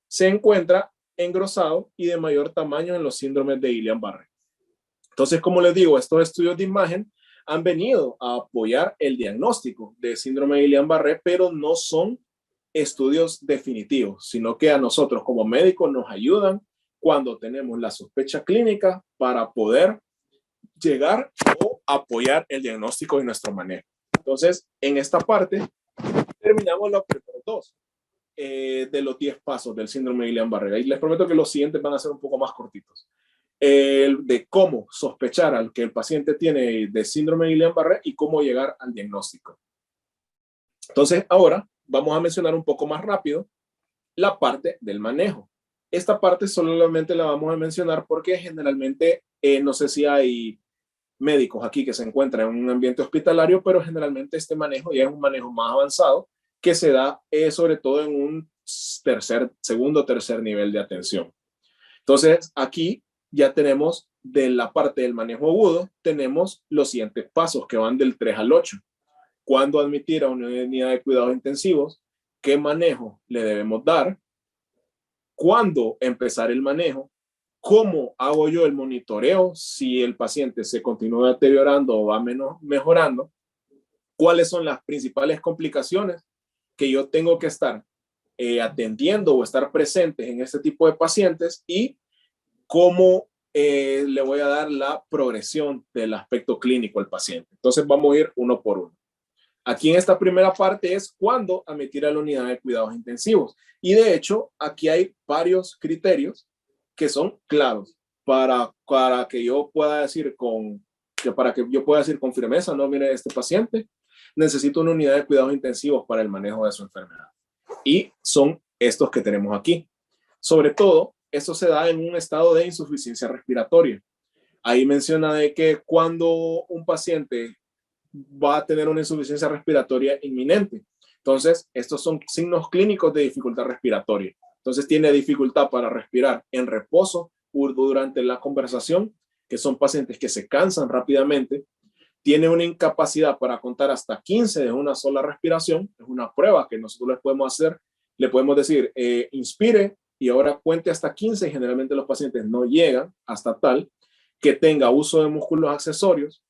Speaker 2: se encuentra engrosado y de mayor tamaño en los síndromes de Guillain-Barré. Entonces, como les digo, estos estudios de imagen han venido a apoyar el diagnóstico de síndrome de Guillain-Barré, pero no son estudios definitivos, sino que a nosotros como médicos nos ayudan cuando tenemos la sospecha clínica para poder llegar o apoyar el diagnóstico de nuestro manejo. Entonces, en esta parte terminamos los primeros dos de los 10 pasos del síndrome de Guillain-Barré. Y les prometo que los siguientes van a ser un poco más cortitos. De cómo sospechar al que el paciente tiene de síndrome de Guillain-Barré y cómo llegar al diagnóstico. Entonces, ahora vamos a mencionar un poco más rápido la parte del manejo. Esta parte solamente la vamos a mencionar porque generalmente, no sé si hay médicos aquí que se encuentran en un ambiente hospitalario, pero generalmente este manejo ya es un manejo más avanzado que se da sobre todo en un segundo o tercer nivel de atención. Entonces, aquí ya tenemos de la parte del manejo agudo, tenemos los siguientes pasos que van del 3 al 8. ¿Cuándo admitir a una unidad de cuidados intensivos? ¿Qué manejo le debemos dar? ¿Cuándo empezar el manejo? ¿Cómo hago yo el monitoreo si el paciente se continúa deteriorando o va mejorando? ¿Cuáles son las principales complicaciones que yo tengo que estar atendiendo o estar presentes en este tipo de pacientes? Y cómo le voy a dar la progresión del aspecto clínico al paciente. Entonces vamos a ir uno por uno. Aquí en esta primera parte es cuándo admitir a la unidad de cuidados intensivos. Y de hecho, aquí hay varios criterios que son claros para que yo pueda decir con firmeza, no, mire, este paciente necesita una unidad de cuidados intensivos para el manejo de su enfermedad. Y son estos que tenemos aquí. Sobre todo, esto se da en un estado de insuficiencia respiratoria. Ahí menciona de que cuando un paciente va a tener una insuficiencia respiratoria inminente. Entonces, estos son signos clínicos de dificultad respiratoria. Entonces, tiene dificultad para respirar en reposo durante la conversación, que son pacientes que se cansan rápidamente. Tiene una incapacidad para contar hasta 15 de una sola respiración. Es una prueba que nosotros les podemos hacer. Le podemos decir, inspire y ahora cuente hasta 15. Generalmente los pacientes no llegan hasta tal. Que tenga uso de músculos accesorios,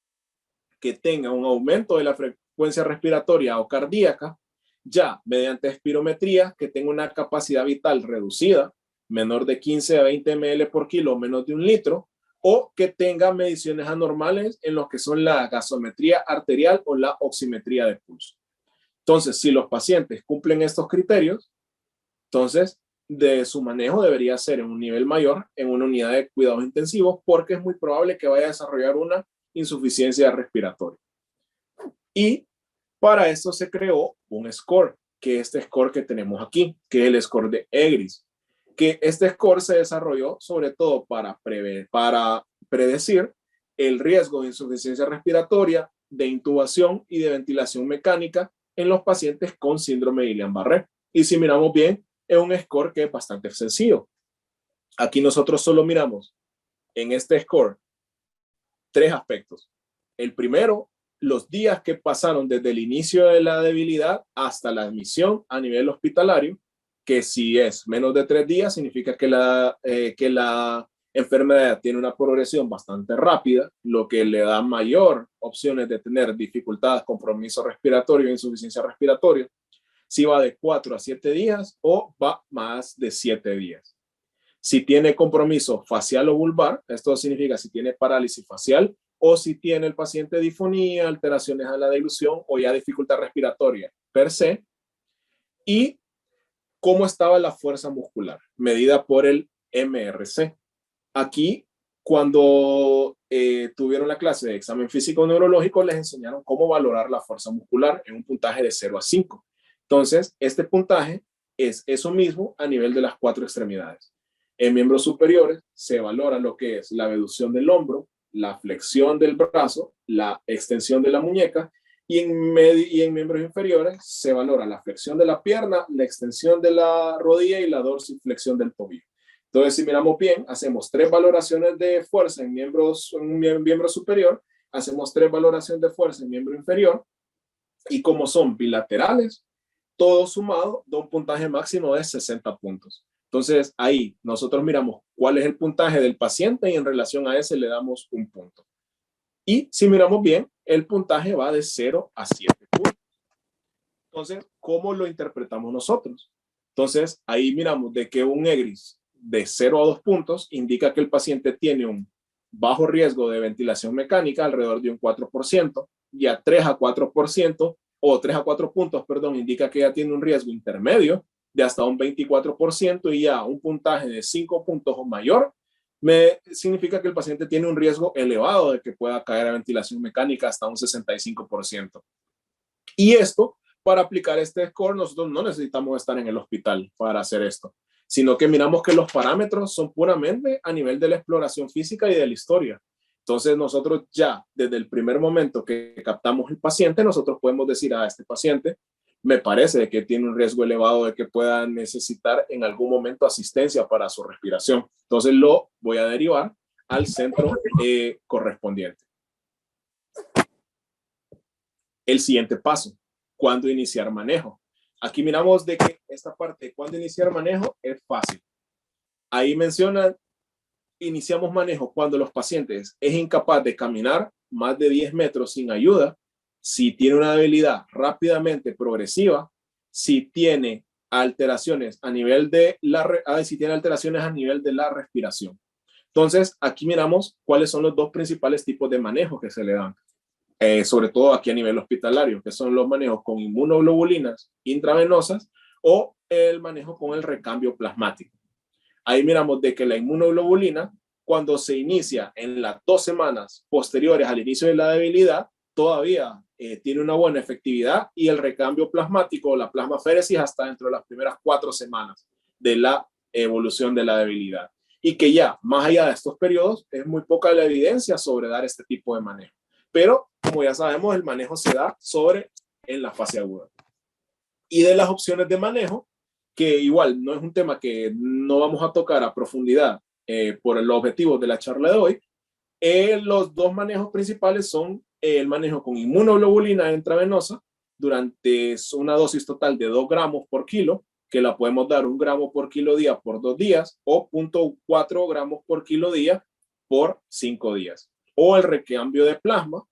Speaker 2: que tenga un aumento de la frecuencia respiratoria o cardíaca, ya mediante espirometría, que tenga una capacidad vital reducida, menor de 15 a 20 ml por kilo, menos de 1 litro, o que tenga mediciones anormales en lo que son la gasometría arterial o la oximetría de pulso. Entonces, si los pacientes cumplen estos criterios, entonces de su manejo debería ser en un nivel mayor en una unidad de cuidados intensivos, porque es muy probable que vaya a desarrollar una insuficiencia respiratoria. Y para esto se creó un score, que es este score que tenemos aquí, que es el score de EGRIS, que este score se desarrolló sobre todo para predecir el riesgo de insuficiencia respiratoria, de intubación y de ventilación mecánica en los pacientes con síndrome de Guillain-Barré. Y si miramos bien, es un score que es bastante sencillo. Aquí nosotros solo miramos en este score 3 aspectos. El primero, los días que pasaron desde el inicio de la debilidad hasta la admisión a nivel hospitalario, que si es menos de 3 días, significa que la enfermedad tiene una progresión bastante rápida, lo que le da mayor opciones de tener dificultades, compromiso respiratorio e insuficiencia respiratoria. Si va de 4 a 7 días o va más de 7 días. Si tiene compromiso facial o vulvar, esto significa si tiene parálisis facial o si tiene el paciente disfonía, alteraciones a la dilución o ya dificultad respiratoria per se. Y cómo estaba la fuerza muscular, medida por el MRC. Aquí, cuando tuvieron la clase de examen físico neurológico, les enseñaron cómo valorar la fuerza muscular en un puntaje de 0 a 5. Entonces, este puntaje es eso mismo a nivel de las 4 extremidades. En miembros superiores se valora lo que es la abducción del hombro, la flexión del brazo, la extensión de la muñeca, y en miembros inferiores se valora la flexión de la pierna, la extensión de la rodilla y la dorsiflexión del tobillo. Entonces, si miramos bien, hacemos 3 valoraciones de fuerza en un miembro superior, hacemos 3 valoraciones de fuerza en miembro inferior, y como son bilaterales, todo sumado da un puntaje máximo de 60 puntos. Entonces, ahí nosotros miramos cuál es el puntaje del paciente y en relación a ese le damos un punto. Y si miramos bien, el puntaje va de 0 a 7 puntos. Entonces, ¿cómo lo interpretamos nosotros? Entonces, ahí miramos de que un EGRIS de 0 a 2 puntos indica que el paciente tiene un bajo riesgo de ventilación mecánica, alrededor de un 4%, y a 3 a 4%, o 3 a 4 puntos, perdón, indica que ya tiene un riesgo intermedio de hasta un 24%, y ya un puntaje de 5 puntos o mayor significa que el paciente tiene un riesgo elevado de que pueda caer a ventilación mecánica hasta un 65%. Y esto, para aplicar este score, nosotros no necesitamos estar en el hospital para hacer esto, sino que miramos que los parámetros son puramente a nivel de la exploración física y de la historia. Entonces nosotros ya, desde el primer momento que captamos el paciente, nosotros podemos decir a este paciente, me parece que tiene un riesgo elevado de que pueda necesitar en algún momento asistencia para su respiración. Entonces lo voy a derivar al centro correspondiente. El siguiente paso, ¿cuándo iniciar manejo? Aquí miramos de que esta parte, ¿cuándo iniciar manejo? Es fácil. Ahí menciona, iniciamos manejo cuando los pacientes es incapaz de caminar más de 10 metros sin ayuda, si tiene una debilidad rápidamente progresiva, si tiene alteraciones a nivel de la respiración. Entonces, aquí miramos cuáles son los 2 principales tipos de manejo que se le dan, sobre todo aquí a nivel hospitalario, que son los manejos con inmunoglobulinas intravenosas o el manejo con el recambio plasmático. Ahí miramos de que la inmunoglobulina, cuando se inicia en las 2 semanas posteriores al inicio de la debilidad, todavía tiene una buena efectividad, y el recambio plasmático o la plasmaféresis hasta dentro de las primeras 4 semanas de la evolución de la debilidad. Y que ya, más allá de estos periodos, es muy poca la evidencia sobre dar este tipo de manejo. Pero, como ya sabemos, el manejo se da en la fase aguda. Y de las opciones de manejo, que igual no es un tema que no vamos a tocar a profundidad por los objetivos de la charla de hoy, los 2 manejos principales son el manejo con inmunoglobulina intravenosa durante una dosis total de 2 gramos por kilo, que la podemos dar 1 gramo por kilo día por 2 días, o 0.4 gramos por kilo día por 5 días. O el recambio de plasma,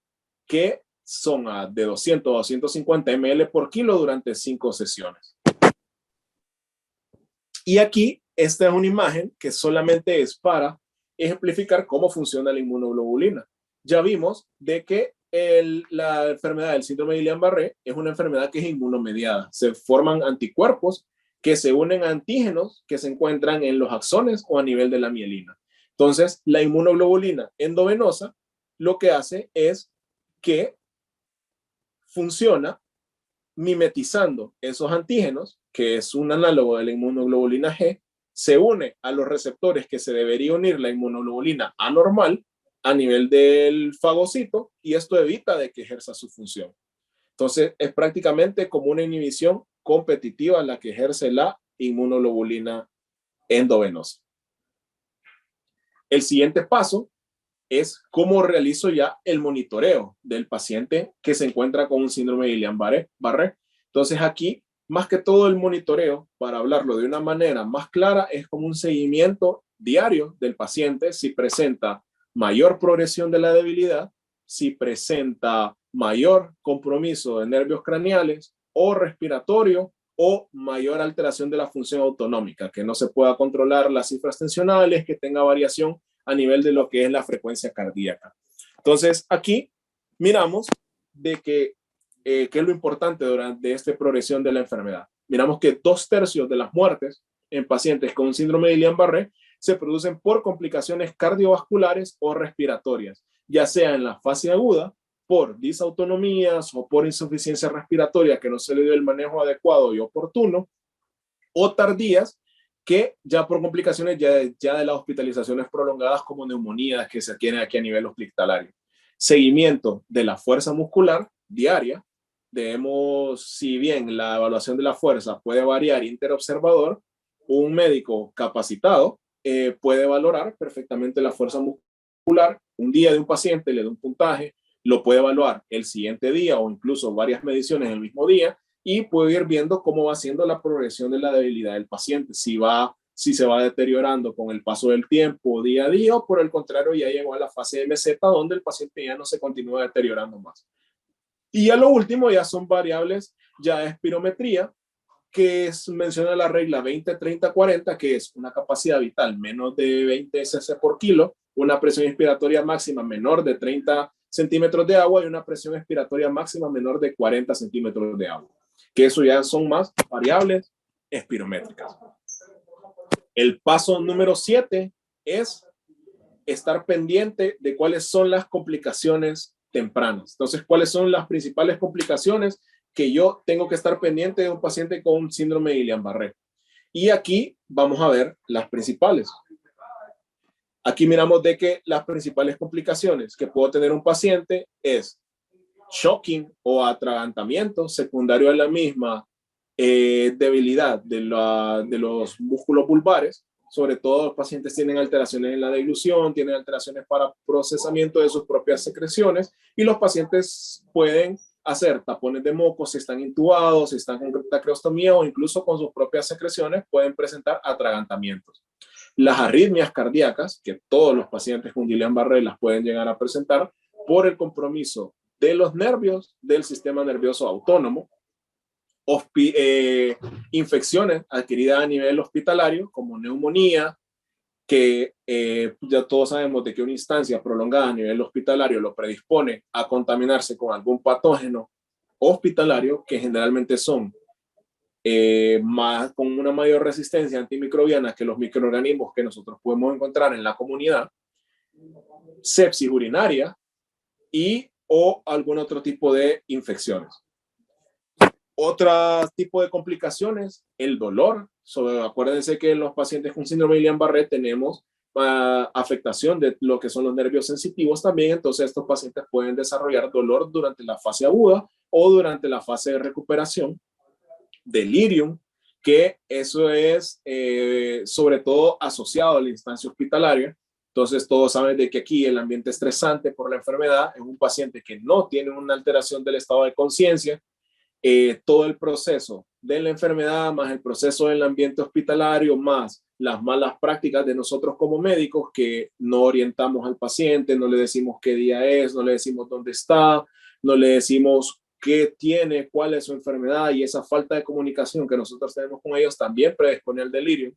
Speaker 2: que son de 200 a 250 ml por kilo durante 5 sesiones. Y aquí, esta es una imagen que solamente es para ejemplificar cómo funciona la inmunoglobulina. Ya vimos de que la enfermedad del síndrome de Guillain-Barré es una enfermedad que es inmunomediada. Se forman anticuerpos que se unen a antígenos que se encuentran en los axones o a nivel de la mielina. Entonces, la inmunoglobulina endovenosa lo que hace es que funciona mimetizando esos antígenos, que es un análogo de la inmunoglobulina G, se une a los receptores que se debería unir la inmunoglobulina anormal a nivel del fagocito, y esto evita de que ejerza su función. Entonces, es prácticamente como una inhibición competitiva la que ejerce la inmunoglobulina endovenosa. El siguiente paso es cómo realizo ya el monitoreo del paciente que se encuentra con un síndrome de Guillain-Barré. Entonces aquí, más que todo el monitoreo, para hablarlo de una manera más clara, es como un seguimiento diario del paciente si presenta mayor progresión de la debilidad, si presenta mayor compromiso de nervios craneales o respiratorio, o mayor alteración de la función autonómica, que no se pueda controlar las cifras tensionales, que tenga variación a nivel de lo que es la frecuencia cardíaca. Entonces, aquí miramos de que, qué es lo importante durante esta progresión de la enfermedad. Miramos que 2/3 de las muertes en pacientes con síndrome de Guillain-Barré se producen por complicaciones cardiovasculares o respiratorias, ya sea en la fase aguda, por disautonomías o por insuficiencia respiratoria que no se le dio el manejo adecuado y oportuno, o tardías, que ya por complicaciones ya de las hospitalizaciones prolongadas como neumonías que se tienen aquí a nivel hospitalario. Seguimiento de la fuerza muscular diaria. Debemos, si bien la evaluación de la fuerza puede variar interobservador, un médico capacitado puede valorar perfectamente la fuerza muscular. Un día de un paciente le da un puntaje, lo puede evaluar el siguiente día o incluso varias mediciones el mismo día y puede ir viendo cómo va siendo la progresión de la debilidad del paciente, si se va deteriorando con el paso del tiempo día a día o por el contrario ya llegó a la fase de meseta donde el paciente ya no se continúa deteriorando más. Y ya lo último ya son variables ya de espirometría, que es, menciona la regla 20-30-40, que es una capacidad vital menos de 20 cc por kilo, una presión inspiratoria máxima menor de 30 centímetros de agua y una presión expiratoria máxima menor de 40 centímetros de agua, que eso ya son más variables espirométricas. El paso número 7 es estar pendiente de cuáles son las complicaciones tempranas. Entonces, ¿cuáles son las principales complicaciones que yo tengo que estar pendiente de un paciente con síndrome de Guillain-Barré? Y aquí vamos a ver las principales. Aquí miramos de que las principales complicaciones que puede tener un paciente es shocking o atragantamiento secundario a la misma debilidad de los músculos vulvares. Sobre todo los pacientes tienen alteraciones en la deglución, tienen alteraciones para procesamiento de sus propias secreciones y los pacientes pueden hacer tapones de moco si están intubados, si están con traqueostomía o incluso con sus propias secreciones pueden presentar atragantamientos. Las arritmias cardíacas, que todos los pacientes con Guillain-Barré las pueden llegar a presentar por el compromiso de los nervios del sistema nervioso autónomo, infecciones adquiridas a nivel hospitalario como neumonía, que ya todos sabemos de que una instancia prolongada a nivel hospitalario lo predispone a contaminarse con algún patógeno hospitalario, que generalmente son con una mayor resistencia antimicrobiana que los microorganismos que nosotros podemos encontrar en la comunidad, sepsis urinaria y o algún otro tipo de infecciones. Otro tipo de complicaciones, el dolor. Acuérdense que en los pacientes con síndrome de Guillain-Barré tenemos afectación de lo que son los nervios sensitivos también, entonces estos pacientes pueden desarrollar dolor durante la fase aguda o durante la fase de recuperación. Delirium, que eso es sobre todo asociado a la instancia hospitalaria. Entonces todos saben de que aquí el ambiente estresante por la enfermedad es un paciente que no tiene una alteración del estado de conciencia, todo el proceso de la enfermedad, más el proceso del ambiente hospitalario, más las malas prácticas de nosotros como médicos que no orientamos al paciente, no le decimos qué día es, no le decimos dónde está, no le decimos qué tiene, cuál es su enfermedad y esa falta de comunicación que nosotros tenemos con ellos también predispone al delirio,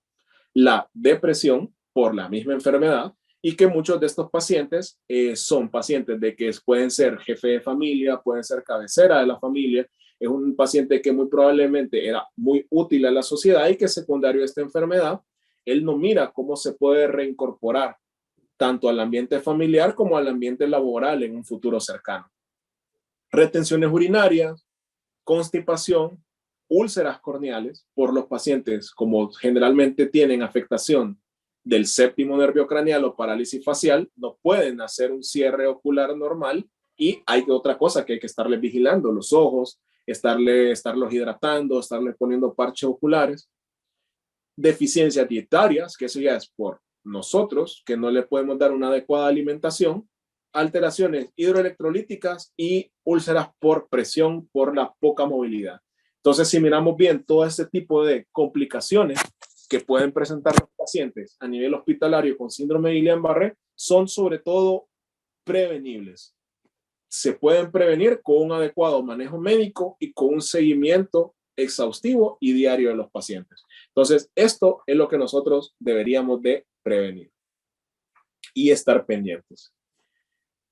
Speaker 2: la depresión por la misma enfermedad y que muchos de estos pacientes son pacientes de que pueden ser jefe de familia, pueden ser cabecera de la familia, es un paciente que muy probablemente era muy útil a la sociedad y que secundario a esta enfermedad, él no mira cómo se puede reincorporar tanto al ambiente familiar como al ambiente laboral en un futuro cercano. Retenciones urinarias, constipación, úlceras corneales por los pacientes como generalmente tienen afectación del séptimo nervio craneal o parálisis facial, no pueden hacer un cierre ocular normal y hay otra cosa que hay que estarles vigilando, los ojos, estarlos hidratando, estarles poniendo parches oculares. Deficiencias dietarias, que eso ya es por nosotros, que no le podemos dar una adecuada alimentación, alteraciones hidroelectrolíticas y úlceras por presión por la poca movilidad. Entonces, si miramos bien todo este tipo de complicaciones que pueden presentar los pacientes a nivel hospitalario con síndrome de Guillain-Barré, son sobre todo prevenibles. Se pueden prevenir con un adecuado manejo médico y con un seguimiento exhaustivo y diario de los pacientes. Entonces, esto es lo que nosotros deberíamos de prevenir y estar pendientes.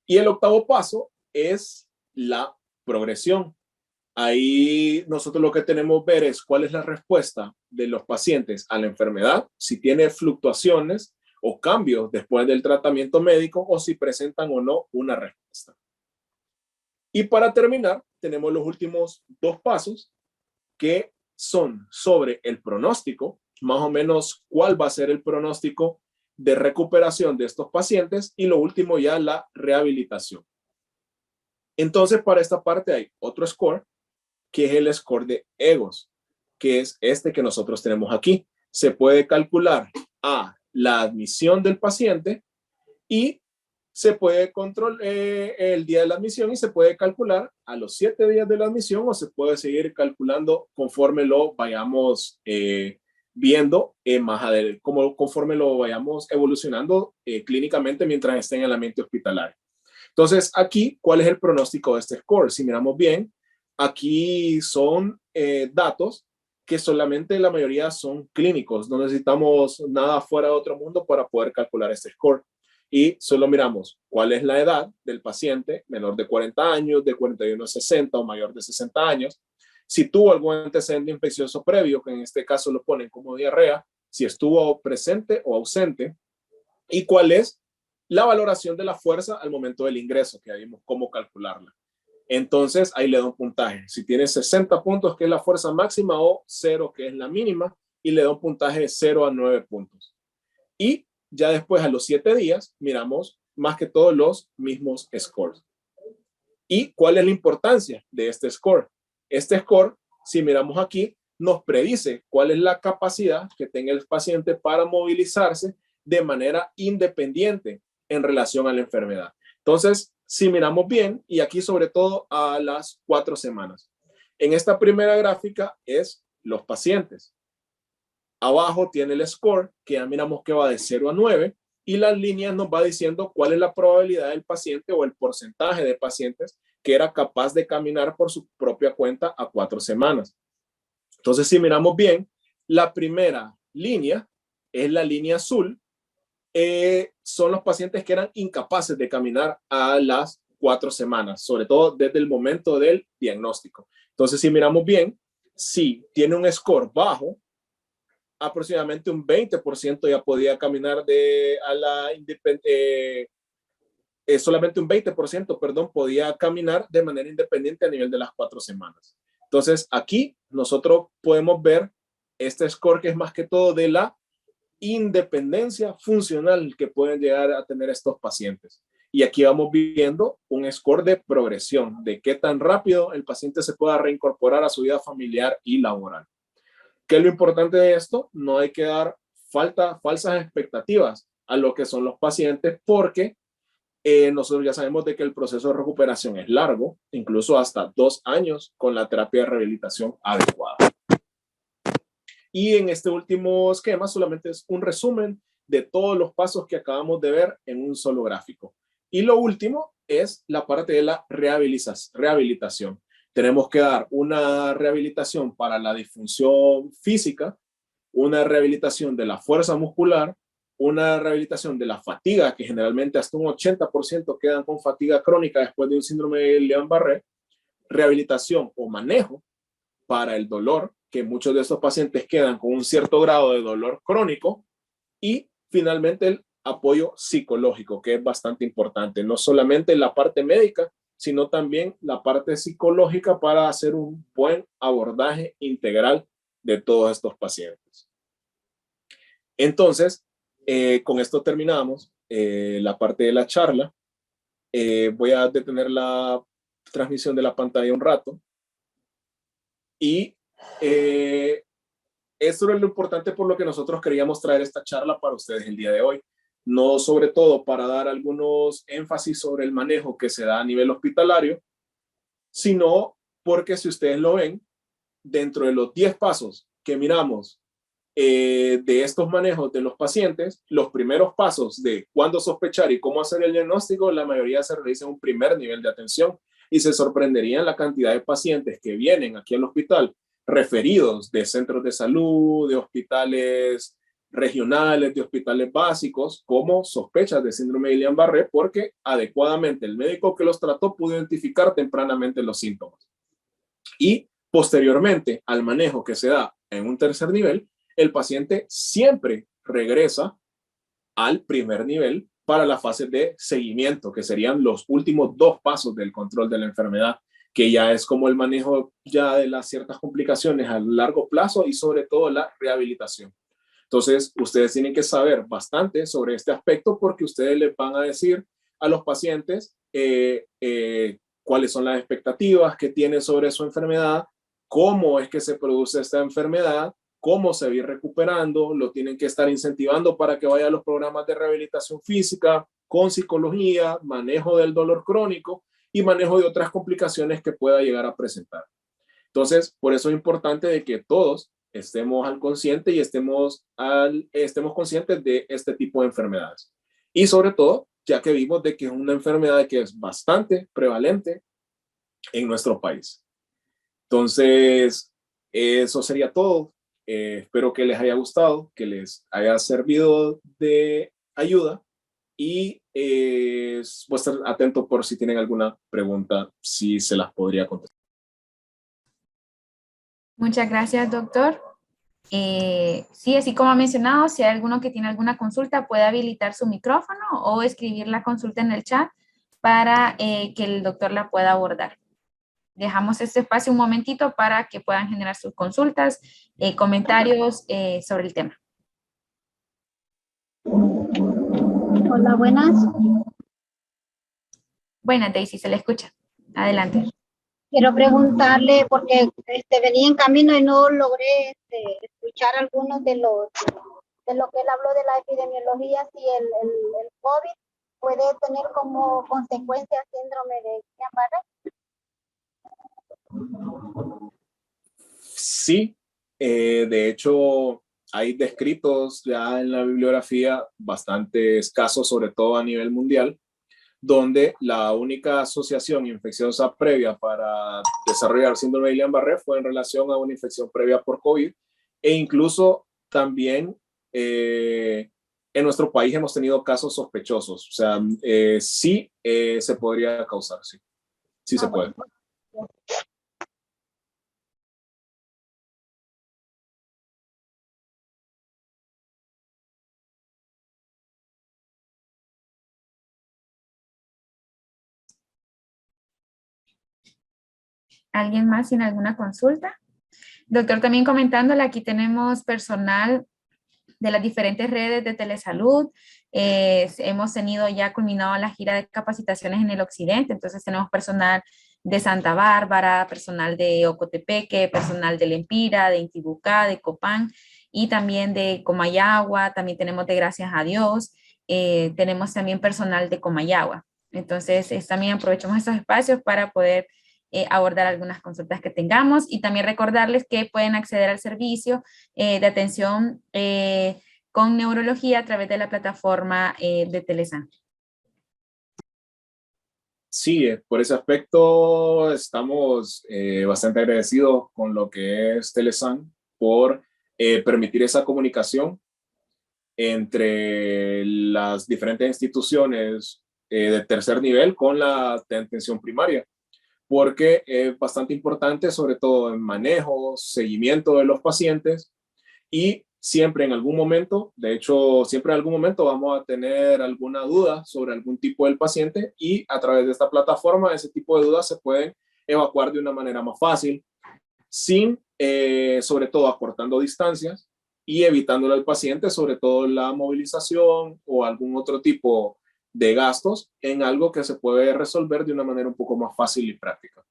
Speaker 2: Y el octavo paso es la progresión. Ahí nosotros lo que tenemos que ver es cuál es la respuesta de los pacientes a la enfermedad, si tiene fluctuaciones o cambios después del tratamiento médico o si presentan o no una respuesta. Y para terminar, tenemos los últimos dos pasos que son sobre el pronóstico, más o menos cuál va a ser el pronóstico de recuperación de estos pacientes y lo último ya la rehabilitación. Entonces, para esta parte hay otro score, que es el score de EGOS, que es este que nosotros tenemos aquí. Se puede calcular a la admisión del paciente y se puede controlar el día de la admisión y se puede calcular a los 7 días de la admisión o se puede seguir calculando conforme lo vayamos viendo más adelante, conforme lo vayamos evolucionando clínicamente mientras esté en el ambiente hospitalario. Entonces, aquí, ¿cuál es el pronóstico de este score? Si miramos bien, aquí son datos que solamente la mayoría son clínicos. No necesitamos nada fuera de otro mundo para poder calcular este score. Y solo miramos cuál es la edad del paciente, menor de 40 años, de 41 a 60 o mayor de 60 años. Si tuvo algún antecedente infeccioso previo, que en este caso lo ponen como diarrea, si estuvo presente o ausente, y cuál es la valoración de la fuerza al momento del ingreso, que ya vimos cómo calcularla. Entonces, ahí le da un puntaje. Si tiene 60 puntos, que es la fuerza máxima, o 0, que es la mínima, y le da un puntaje de 0 a 9 puntos. Y ya después, a los 7 días, miramos más que todos los mismos scores. ¿Y cuál es la importancia de este score? Este score, si miramos aquí, nos predice cuál es la capacidad que tenga el paciente para movilizarse de manera independiente en relación a la enfermedad. Entonces, si miramos bien, y aquí sobre todo a las 4 semanas. En esta primera gráfica es los pacientes. Abajo tiene el score, que ya miramos que va de 0 a 9, y las líneas nos va diciendo cuál es la probabilidad del paciente o el porcentaje de pacientes que era capaz de caminar por su propia cuenta a 4 semanas. Entonces, si miramos bien, la primera línea es la línea azul, son los pacientes que eran incapaces de caminar a las 4 semanas, sobre todo desde el momento del diagnóstico. Entonces, si miramos bien, si tiene un score bajo, aproximadamente un 20% ya podía caminar solamente un 20%, perdón, podía caminar de manera independiente a nivel de las 4 semanas. Entonces, aquí nosotros podemos ver este score que es más que todo de la independencia funcional que pueden llegar a tener estos pacientes. Y aquí vamos viendo un score de progresión, de qué tan rápido el paciente se pueda reincorporar a su vida familiar y laboral. ¿Qué es lo importante de esto? No hay que dar falsas expectativas a lo que son los pacientes porque nosotros ya sabemos de que el proceso de recuperación es largo, incluso hasta 2 años con la terapia de rehabilitación adecuada. Y en este último esquema solamente es un resumen de todos los pasos que acabamos de ver en un solo gráfico. Y lo último es la parte de la rehabilitación. Tenemos que dar una rehabilitación para la disfunción física, una rehabilitación de la fuerza muscular, una rehabilitación de la fatiga, que generalmente hasta un 80% quedan con fatiga crónica después de un síndrome de Guillain-Barré, rehabilitación o manejo para el dolor, que muchos de estos pacientes quedan con un cierto grado de dolor crónico, y finalmente el apoyo psicológico, que es bastante importante, no solamente la parte médica, sino también la parte psicológica para hacer un buen abordaje integral de todos estos pacientes. Entonces, con esto terminamos la parte de la charla. Voy a detener la transmisión de la pantalla un rato. Y esto es lo importante por lo que nosotros queríamos traer esta charla para ustedes el día de hoy. No sobre todo para dar algunos énfasis sobre el manejo que se da a nivel hospitalario, sino porque si ustedes lo ven, dentro de los 10 pasos que miramos de estos manejos de los pacientes, los primeros pasos de cuándo sospechar y cómo hacer el diagnóstico, la mayoría se realiza en un primer nivel de atención y se sorprenderían la cantidad de pacientes que vienen aquí al hospital referidos de centros de salud, de hospitales regionales, de hospitales básicos, como sospechas de síndrome de Guillain-Barré, porque adecuadamente el médico que los trató pudo identificar tempranamente los síntomas. Y posteriormente al manejo que se da en un tercer nivel, el paciente siempre regresa al primer nivel para la fase de seguimiento, que serían los últimos 2 pasos del control de la enfermedad, que ya es como el manejo ya de las ciertas complicaciones a largo plazo y sobre todo la rehabilitación. Entonces, ustedes tienen que saber bastante sobre este aspecto porque ustedes les van a decir a los pacientes cuáles son las expectativas que tienen sobre su enfermedad, cómo es que se produce esta enfermedad, cómo se va a ir recuperando, lo tienen que estar incentivando para que vaya a los programas de rehabilitación física, con psicología, manejo del dolor crónico y manejo de otras complicaciones que pueda llegar a presentar. Entonces, por eso es importante de que todos estemos al consciente y estemos conscientes de este tipo de enfermedades. Y sobre todo, ya que vimos de que es una enfermedad que es bastante prevalente en nuestro país. Entonces, eso sería todo. Espero que les haya gustado, que les haya servido de ayuda y voy a estar atento por si tienen alguna pregunta, si se las podría contestar.
Speaker 1: Muchas gracias, doctor. Sí, así como ha mencionado, si hay alguno que tiene alguna consulta, puede habilitar su micrófono o escribir la consulta en el chat para que el doctor la pueda abordar. Dejamos este espacio un momentito para que puedan generar sus consultas, comentarios sobre el tema.
Speaker 3: Hola, buenas.
Speaker 1: Buenas, Daisy, se le escucha. Adelante.
Speaker 3: Quiero preguntarle, porque venía en camino y no logré escuchar algunos de lo que él habló de la epidemiología, si el COVID puede tener como consecuencia síndrome de Guillain-Barré.
Speaker 2: Sí, de hecho hay descritos ya en la bibliografía bastantes casos, sobre todo a nivel mundial, donde la única asociación infecciosa previa para desarrollar síndrome de Guillain-Barré fue en relación a una infección previa por COVID, e incluso también en nuestro país hemos tenido casos sospechosos. O sea, sí se podría causar, sí. Sí se puede.
Speaker 1: ¿Alguien más sin alguna consulta? Doctor, también comentándole, aquí tenemos personal de las diferentes redes de telesalud. Hemos tenido ya culminado la gira de capacitaciones en el occidente, entonces tenemos personal de Santa Bárbara, personal de Ocotepeque, personal de Lempira, de Intibucá, de Copán y también de Comayagua, también tenemos de Gracias a Dios, tenemos también personal de Comayagua. Entonces, también aprovechamos estos espacios para poder abordar algunas consultas que tengamos y también recordarles que pueden acceder al servicio de atención con neurología a través de la plataforma de Telesan.
Speaker 2: Sí, por ese aspecto estamos bastante agradecidos con lo que es Telesan por permitir esa comunicación entre las diferentes instituciones de tercer nivel con la de atención primaria, porque es bastante importante, sobre todo en manejo, seguimiento de los pacientes y siempre en algún momento, de hecho, siempre en algún momento vamos a tener alguna duda sobre algún tipo del paciente y a través de esta plataforma ese tipo de dudas se pueden evacuar de una manera más fácil, sin, sobre todo, acortando distancias y evitándole al paciente, sobre todo la movilización o algún otro tipo de gastos en algo que se puede resolver de una manera un poco más fácil y práctica.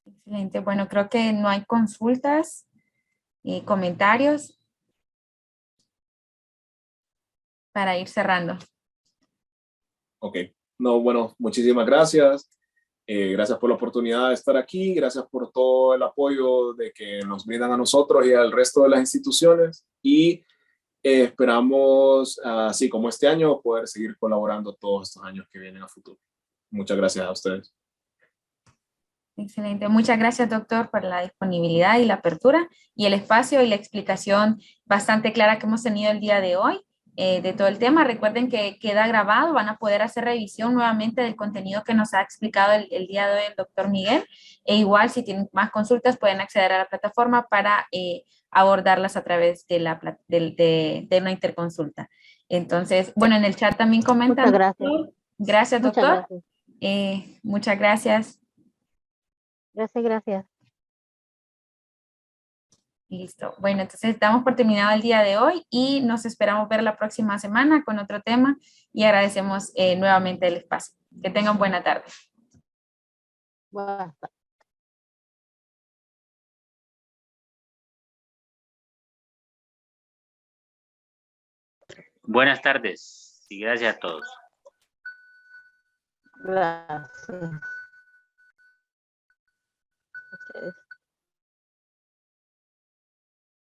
Speaker 1: Excelente. Bueno, creo que no hay consultas y comentarios para ir cerrando.
Speaker 2: Ok. No, bueno, muchísimas gracias. Gracias por la oportunidad de estar aquí. Gracias por todo el apoyo de que nos brindan a nosotros y al resto de las instituciones. Y esperamos, así como este año, poder seguir colaborando todos estos años que vienen a futuro. Muchas gracias a ustedes.
Speaker 1: Excelente. Muchas gracias, doctor, por la disponibilidad y la apertura y el espacio y la explicación bastante clara que hemos tenido el día de hoy de todo el tema. Recuerden que queda grabado, van a poder hacer revisión nuevamente del contenido que nos ha explicado el día de hoy el doctor Miguel. E igual, si tienen más consultas, pueden acceder a la plataforma para abordarlas a través de una interconsulta. Entonces, bueno, en el chat también comentan.
Speaker 3: Muchas gracias.
Speaker 1: Gracias, doctor.
Speaker 3: Muchas gracias.
Speaker 1: Muchas gracias.
Speaker 3: Gracias.
Speaker 1: Listo. Bueno, entonces damos por terminado el día de hoy y nos esperamos ver la próxima semana con otro tema y agradecemos nuevamente el espacio. Que tengan buena tarde.
Speaker 3: Basta.
Speaker 4: Buenas tardes y gracias a todos.
Speaker 3: Gracias. Ustedes.